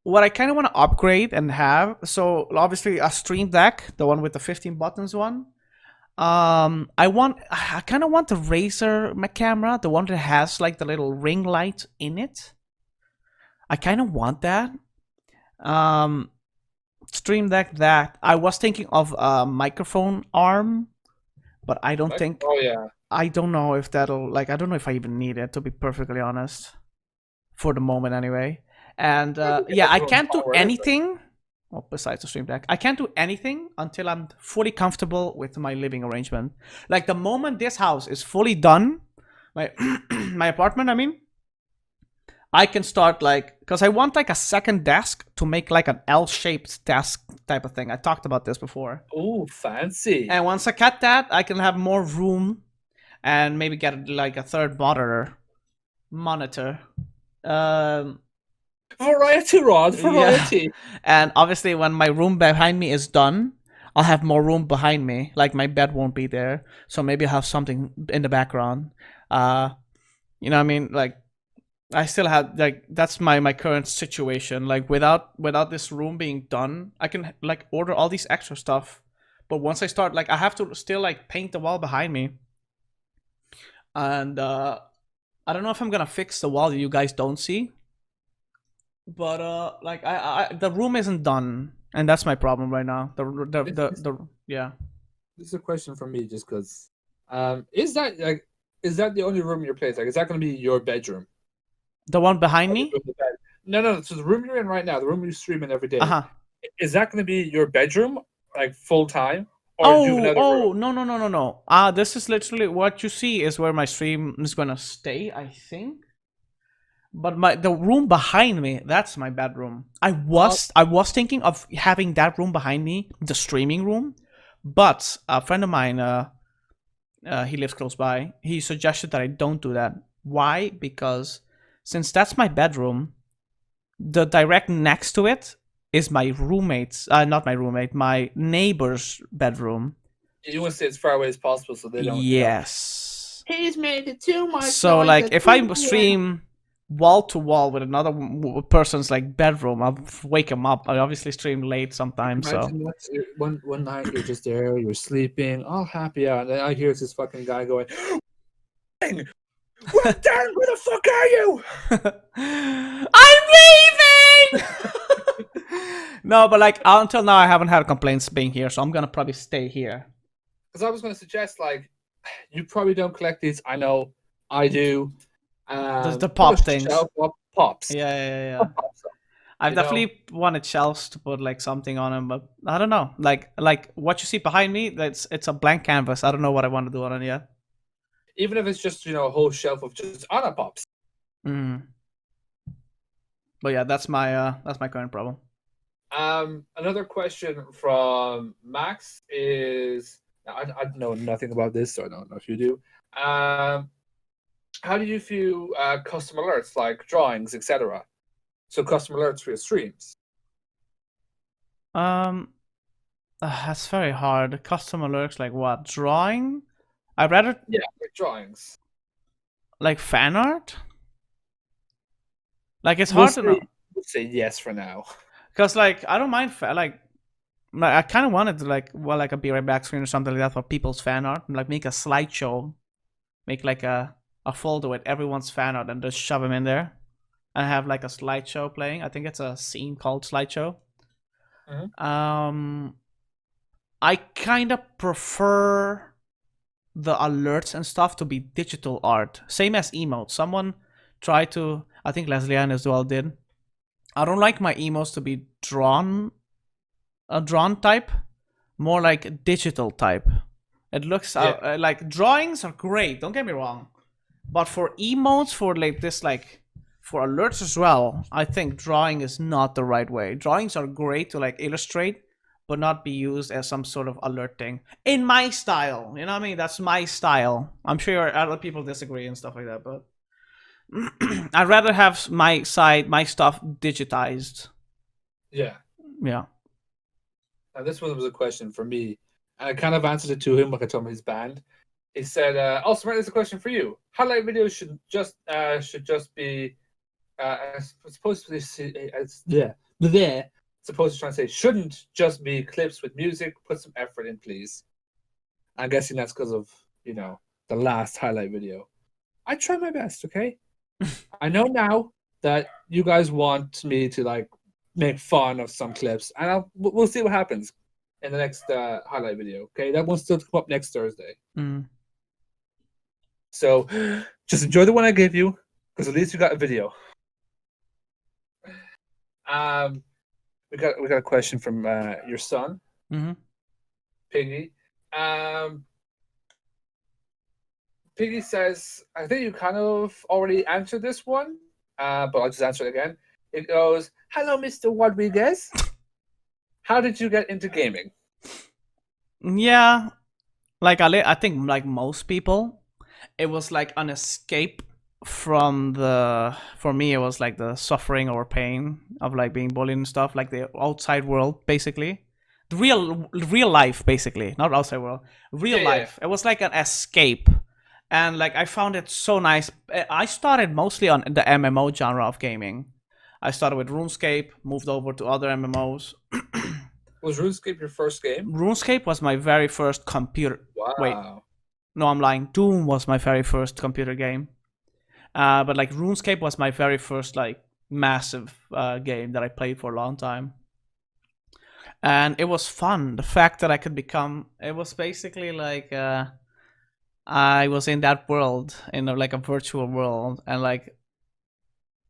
what I kind of want to upgrade and have. So obviously a Stream Deck, the one with the 15 buttons one. I kind of want the Razer camera, the one that has like the little ring light in it. I kind of want that. Stream Deck that. I was thinking of a microphone arm, but I don't think. Oh yeah. I don't know if that'll like. I don't know if I even need it, to be perfectly honest. For the moment, anyway. And yeah, I can't do anything. Well, besides the Stream Deck, I can't do anything until I'm fully comfortable with my living arrangement. Like the moment this house is fully done, my my apartment, I mean, I can start like, because I want like a second desk to make like an L-shaped desk type of thing. I talked about this before. Oh, fancy. And once I cut that, I can have more room and maybe get like a third monitor. Variety, Rod, variety. Yeah. And obviously when my room behind me is done, I'll have more room behind me. Like my bed won't be there. So maybe I'll have something in the background. You know what I mean? Like I still have like that's my current situation. Like without this room being done, I can like order all these extra stuff. But once I start, like I have to still like paint the wall behind me. And I don't know if I'm gonna fix the wall that you guys don't see. But like I the room isn't done, and that's my problem right now. Yeah. This is a question for me, just because. Is that the only room in your place? Like, is that going to be your bedroom? The one behind me? No. So the room you're in right now, the room you stream in every day. Uh-huh. Is that going to be your bedroom, like full time, or do you have another room? No. This is literally what you see is where my stream is gonna stay, I think. But the room behind me, that's my bedroom. I was thinking of having that room behind me, the streaming room, but a friend of mine, he lives close by. He suggested that I don't do that. Why? Because since that's my bedroom, the direct next to it is my roommate's, not my roommate, my neighbor's bedroom. You want to stay as far away as possible so they don't, Yes. He's made it too much So noise like, at if 2 I a.m. stream wall to wall with another person's like bedroom, I'll wake him up. I obviously stream late sometimes, so Imagine that one night you're just there, you're sleeping, all happy out, and then I hear this fucking guy going, "Dang, well, Darren, where the fuck are you?" I'm leaving. No, but like until now, I haven't had complaints being here, so I'm gonna probably stay here. Because I was going to suggest, like, you probably don't collect these. I know I do. The Put pop a things. shelf up, pops. Yeah. Pops up, I've you know? definitely wanted shelves to put like something on them, but I don't know. Like what you see behind me, it's a blank canvas. I don't know what I want to do on it yet. Even if it's just, a whole shelf of just Anna pops. Mm. But yeah, that's my current problem. Another question from Max is, I know nothing about this, so I don't know if you do. How do you view custom alerts like drawings, etc.? So custom alerts for your streams. That's very hard. Custom alerts like what? Drawing? I'd rather Yeah, like drawings. like fan art. Like it's We'll hard to say, know we'll say yes for now. because like I don't mind like I kind of wanted to like a be right back screen or something like that for people's fan art, and like make a slideshow, make like a folder with everyone's fan art and just shove them in there, and have like a slideshow playing. I think it's a scene called slideshow. Mhm. I kind of prefer the alerts and stuff to be digital art, same as emotes. Someone tried to, I think Leslie Ann as well did. I don't like my emotes to be a drawn type, more like digital type. It looks like drawings are great. Don't get me wrong, but for emotes, for like this, like for alerts as well, I think drawing is not the right way. Drawings are great to like illustrate, but not be used as some sort of alerting in my style. You know what I mean? That's my style. I'm sure other people disagree and stuff like that, but I'd rather have my stuff digitized. Yeah. Yeah. Now this one was a question for me, and I kind of answered it to him like I told him he's banned. He said, "Also, there's a question for you. Highlight videos should just be supposed to supposed to try and say shouldn't just be clips with music. Put some effort in, please." I'm guessing that's because of the last highlight video. I try my best, okay? I know now that you guys want me to like make fun of some clips, and we'll see what happens in the next highlight video. Okay, that one's still to come up next Thursday. Mm. So just enjoy the one I gave you, because at least you got a video. We got a question from your son, Mm-hmm. Piggy. Piggy says, I think you kind of already answered this one, but I'll just answer it again. It goes, "Hello, Mr. Rodriguez. How did you get into gaming?" Yeah, like I think like most people, it was like an escape from for me it was like the suffering or pain of like being bullied and stuff, like the outside world basically. The real life basically, not outside world. Real life. It was like an escape. And like I found it so nice. I started mostly on the MMO genre of gaming. I started with RuneScape, moved over to other MMOs. Was RuneScape your first game? RuneScape was my very first computer. Wait, Wow. no, I'm lying. Doom was my very first computer game. But like RuneScape was my very first like massive game that I played for a long time, and it was fun. The fact that I could it was basically like I was in that world, in like a virtual world, and like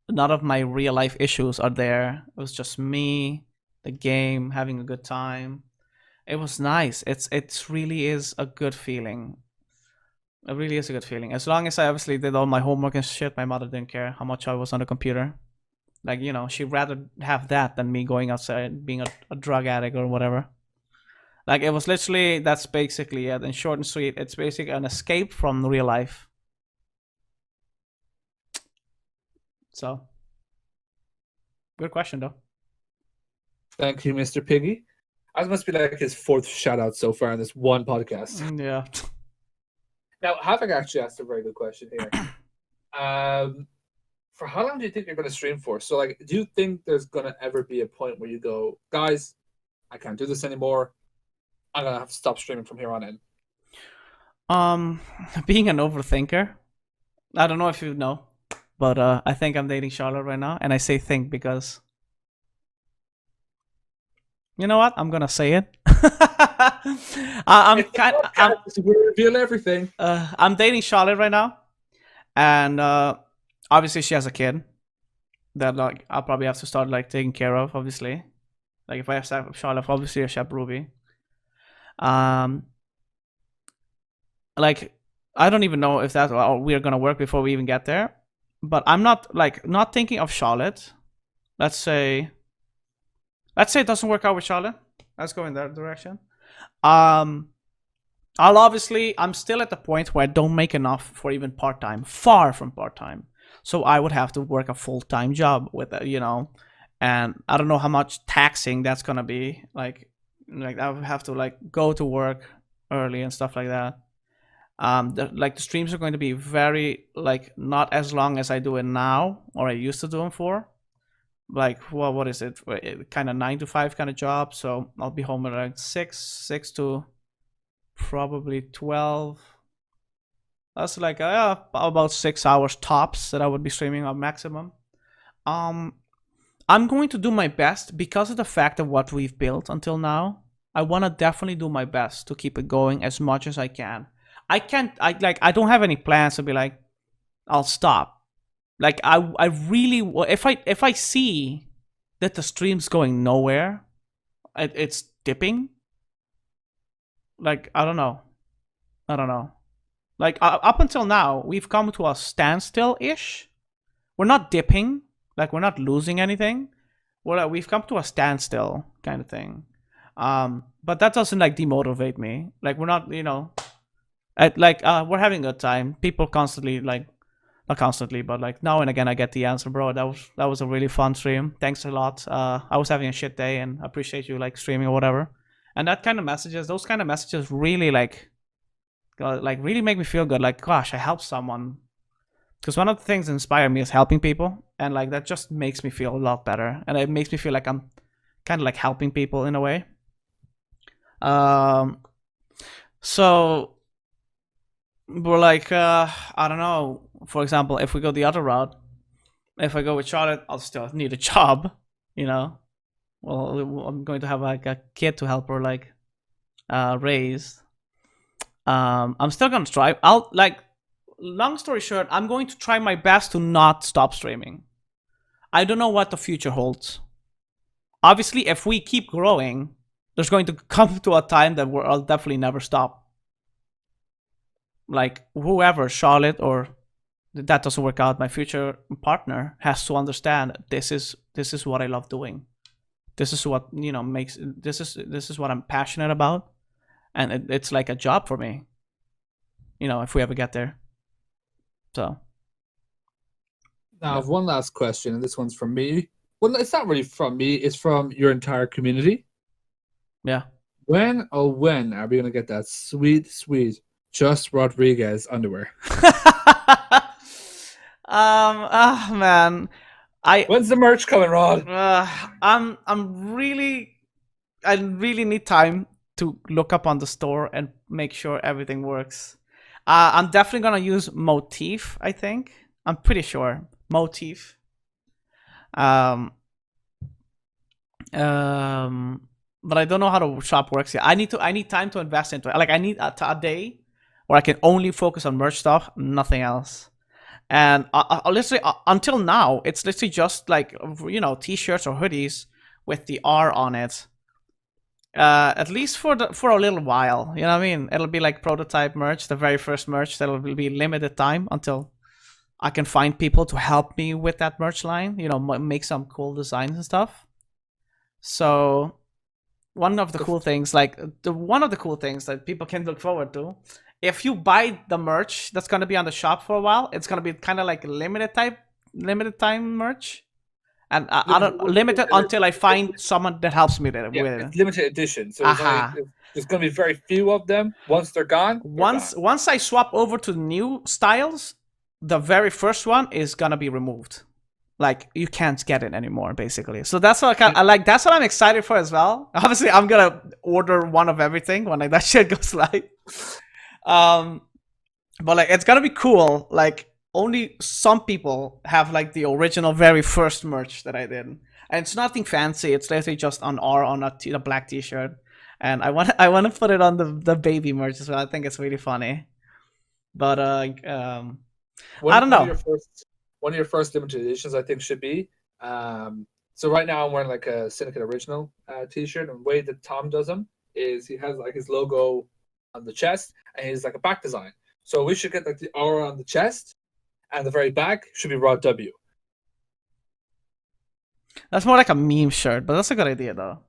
none of my real life issues are there. It was just me, the game, having a good time. It was nice. It's really is a good feeling. It really is a good feeling. As long as I obviously did all my homework and shit, my mother didn't care how much I was on the computer. Like, she'd rather have that than me going outside being a drug addict or whatever. Like, it was literally, that's basically it. In short and sweet, it's basically an escape from real life. So, good question though. Thank you, Mr. Piggy. That must be like his fourth shout out so far in this one podcast. Yeah. Now, Havoc actually asked a very good question here. For how long do you think you're going to stream for? So, like, do you think there's going to ever be a point where you go, guys, I can't do this anymore. I'm going to have to stop streaming from here on in? Being an overthinker, I don't know if you know, but I think I'm dating Charlotte right now, and I say think because you know what? I'm gonna say it. We reveal everything. I'm dating Charlotte right now, and obviously she has a kid that like I'll probably have to start like taking care of. Obviously, like if I have Charlotte, obviously I should have Ruby. Like I don't even know if that's we're gonna work before we even get there. But I'm not thinking of Charlotte. Let's say it doesn't work out with Charlotte. Let's go in that direction. I'm still at the point where I don't make enough for even part-time, far from part-time. So I would have to work a full-time job with and I don't know how much taxing that's gonna be. Like I would have to like go to work early and stuff like that. The streams are going to be very like not as long as I do it now or I used to do them for. Like what is it? Kind of 9 to 5 kind of job. So I'll be home at like 6 to probably 12. That's like about 6 hours tops that I would be streaming on maximum. I'm going to do my best because of the fact of what we've built until now. I want to definitely do my best to keep it going as much as I can. I don't have any plans to be like, I'll stop. Like I really, if I see that the stream's going nowhere, it's dipping. Like I don't know. Like up until now, we've come to a standstill ish. We're not dipping. Like we're not losing anything. We've come to a standstill kind of thing. But that doesn't like demotivate me. Like we're not, we're having a good time. People constantly like, not constantly, but like now and again I get the answer, bro. That was a really fun stream. Thanks a lot. I was having a shit day and appreciate you like streaming or whatever. And those kind of messages really like really make me feel good. Like gosh, I helped someone. Because one of the things that inspire me is helping people, and like that just makes me feel a lot better, and it makes me feel like I'm kind of like helping people in a way. So we're like, I don't know. For example, if we go the other route, if I go with Charlotte, I'll still need a job, Well, I'm going to have like a kid to help her like raise. I'm still gonna try. Long story short, I'm going to try my best to not stop streaming. I don't know what the future holds. Obviously, if we keep growing, there's going to come to a time that I'll definitely never stop. Like whoever, Charlotte or that doesn't work out, my future partner has to understand this is what I love doing. This is what makes this is what I'm passionate about, and it's like a job for me. If we ever get there. So. Now, I have one last question, and this one's from me. Well, it's not really from me. It's from your entire community. Yeah. When are we going to get that sweet, sweet justRodriguez underwear? Man. When's the merch coming, Rod? I really need time to look up on the store and make sure everything works. I'm definitely gonna use Motif, I think. I'm pretty sure. Motif. But I don't know how the shop works yet. I need time to invest into it. Like I need a day where I can only focus on merch stuff, nothing else. And literally until now, it's literally just like t-shirts or hoodies with the R on it. At least for a little while. You know what I mean? It'll be like prototype merch, the very first merch. That'll be limited time until I can find people to help me with that merch line. You know, make some cool designs and stuff. So one of the cool things, like one of the cool things that people can look forward to, if you buy the merch that's gonna be on the shop for a while, it's gonna be kind of like limited time merch, and I Limited, don't limit it until I find someone that helps me yeah, with it. it's limited edition, so it's only Aha. there's going to be very few of them. Once they're gone, they're gone. Once I swap over to new styles, the very first one is gonna be removed. Like you can't get it anymore, basically. So that's what I like. That's what I'm excited for as well. Obviously, I'm gonna order one of everything when like that shit goes live. Um, but like it's gonna be cool. Like only some people have like the original very first merch that I did, and it's nothing fancy. It's literally just on a black T-shirt, and I want to put it on the baby merch as well. I think it's really funny. But I don't know. One of your first limited editions, I think, should be. So right now I'm wearing like a Syndicate original T-shirt, and the way that Tom does them is he has like his logo on the chest, and he's like a back design. So we should get like the R on the chest, and the very back should be Rod W. That's more like a meme shirt, but that's a good idea though.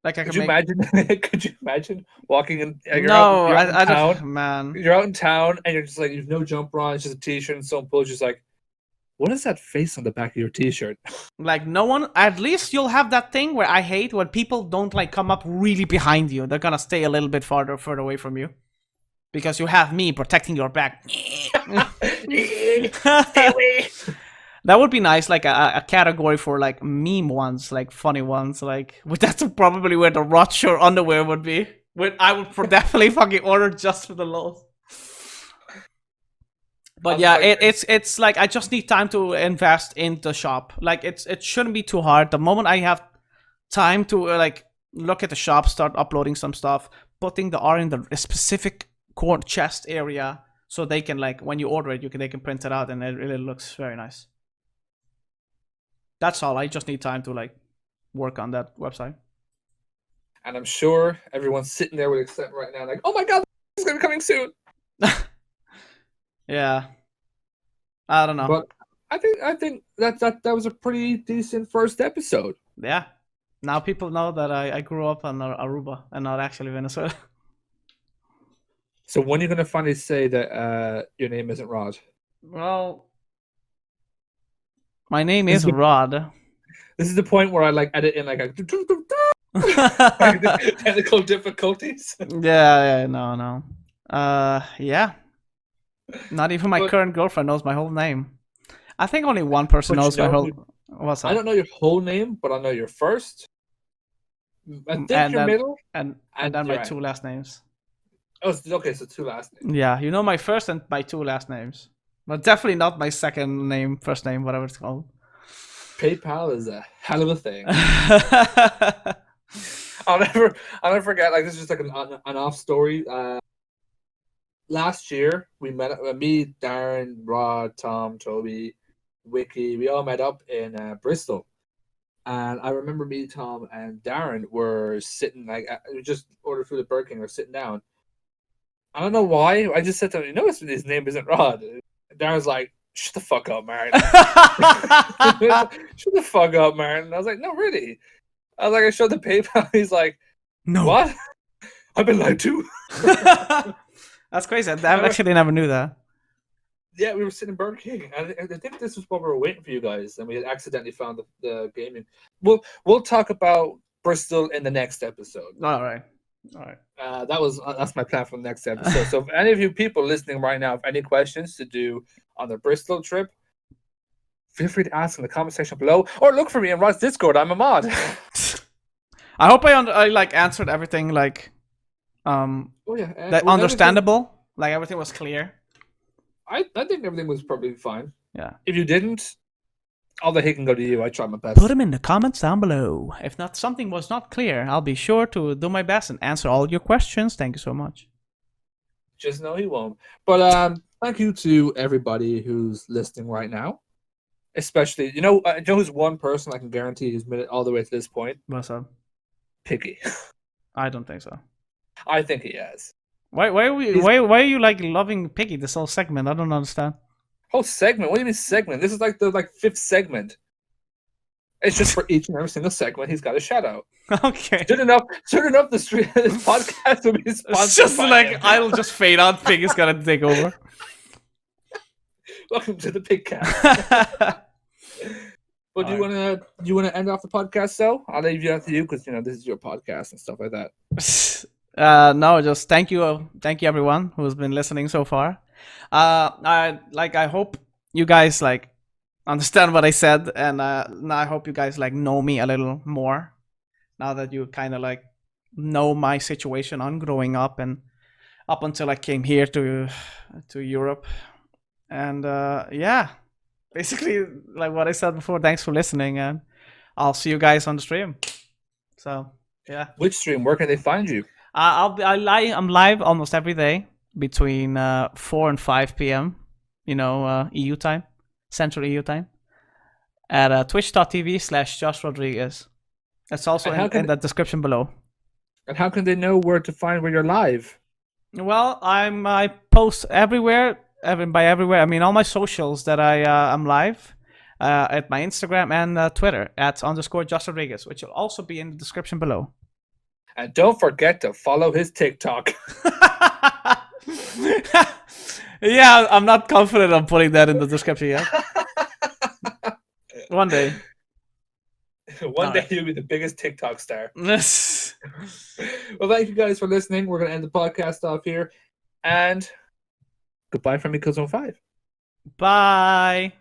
Like I Could can you make. imagine? Could you imagine walking in? No, You're out in I town. don't, man. You're out in town, and you're just like you've no jumper on. It's just a T-shirt, and someone pulls just like, what is that face on the back of your T-shirt? Like no one. At least you'll have that thing where I hate when people don't like come up really behind you. They're gonna stay a little bit further away from you because you have me protecting your back. Stay away. That would be nice, like a category for like meme ones, like funny ones, like that's probably where the Rothschild underwear would be. I would definitely fucking order just for the lows. But yeah, it's like I just need time to invest in the shop. Like it shouldn't be too hard. The moment I have time to like look at the shop, start uploading some stuff, putting the R in the specific core chest area, so they can like when you order it, they can print it out, and it really looks very nice. That's all. I just need time to like work on that website. And I'm sure everyone's sitting there with excitement right now, like, oh my god, this is gonna be coming soon. Yeah. I don't know. But I think that was a pretty decent first episode. Yeah. Now people know that I grew up on Aruba and not actually Venezuela. So when are you gonna finally say that your name isn't Rod? Well, my name is Rod. This is the point where I like edit in like a technical difficulties. Yeah, no. Yeah. Not even my current girlfriend knows my whole name. I think only one person knows my whole. What's up? I don't know your whole name, but I know your first. I think and your then, middle, and then my two last names. Oh, okay, so two last names. Yeah, you know my first and my two last names, but definitely not my second name, first name, whatever it's called. PayPal is a hell of a thing. I'll never forget. Like this is just like an off story. Last year we met. Me, Darren, Rod, Tom, Toby, Wiki. We all met up in Bristol, and I remember me, Tom, and Darren were sitting like we just ordered food at Burger King. We're sitting down. I don't know why. I just said to him, "You know, his name isn't Rod." And Darren's like, "Shut the fuck up, Martin." Shut the fuck up, Martin. I was like, "No, really." I was like, I showed the PayPal. He's like, "No, what? I've been lied to." That's crazy. I actually never knew that. Yeah, we were sitting in Burger King. I think this was what we were waiting for you guys, and we had accidentally found the gaming. We'll talk about Bristol in the next episode. All right. That's my plan for the next episode. So if any of you people listening right now have any questions to do on the Bristol trip, feel free to ask in the comment section below, or look for me in Rod's Discord. I'm a mod. I hope I like answered everything like understandable. Like everything was clear. I think everything was probably fine. Yeah. If you didn't, all the hate can go to you. I tried my best. Put them in the comments down below. If not, something was not clear, I'll be sure to do my best and answer all your questions. Thank you so much. Just know he won't. But thank you to everybody who's listening right now. Especially, you know who's one person I can guarantee who's made it all the way to this point? What's up? picky. I don't think so. I think he is. Why are you like loving Piggy this whole segment? I don't understand. Whole segment? What do you mean segment? This is like the fifth segment. It's just for each and every single segment he's got a shout out. Okay. Soon enough, this podcast will be sponsored It's just by like him. I'll just fade out. Piggy's gonna take over. Welcome to the Pigcast. But do Alright. you wanna end off the podcast though? I'll leave you to you because this is your podcast and stuff like that. No, just thank you everyone who's been listening so far. I hope you guys like understand what I said, and I hope you guys like know me a little more now that you kind of like know my situation on growing up and up until I came here to Europe, and yeah, basically like what I said before. Thanks for listening, and I'll see you guys on the stream. So yeah. Which stream? Where can they find you? I'm live almost every day between 4 and 5 p.m. EU time, Central EU time, at twitch.tv/justRodriguez. That's also in the description below. And how can they know where to find where you're live? Well, I post everywhere. By everywhere, I mean all my socials that I'm live at my Instagram and Twitter at _justRodriguez, which will also be in the description below. And don't forget to follow his TikTok. Yeah, I'm not confident on putting that in the description yet. One day. One day you'll be the biggest TikTok star. Well, thank you guys for listening. We're going to end the podcast off here. And goodbye from me, Cousin 5. bye.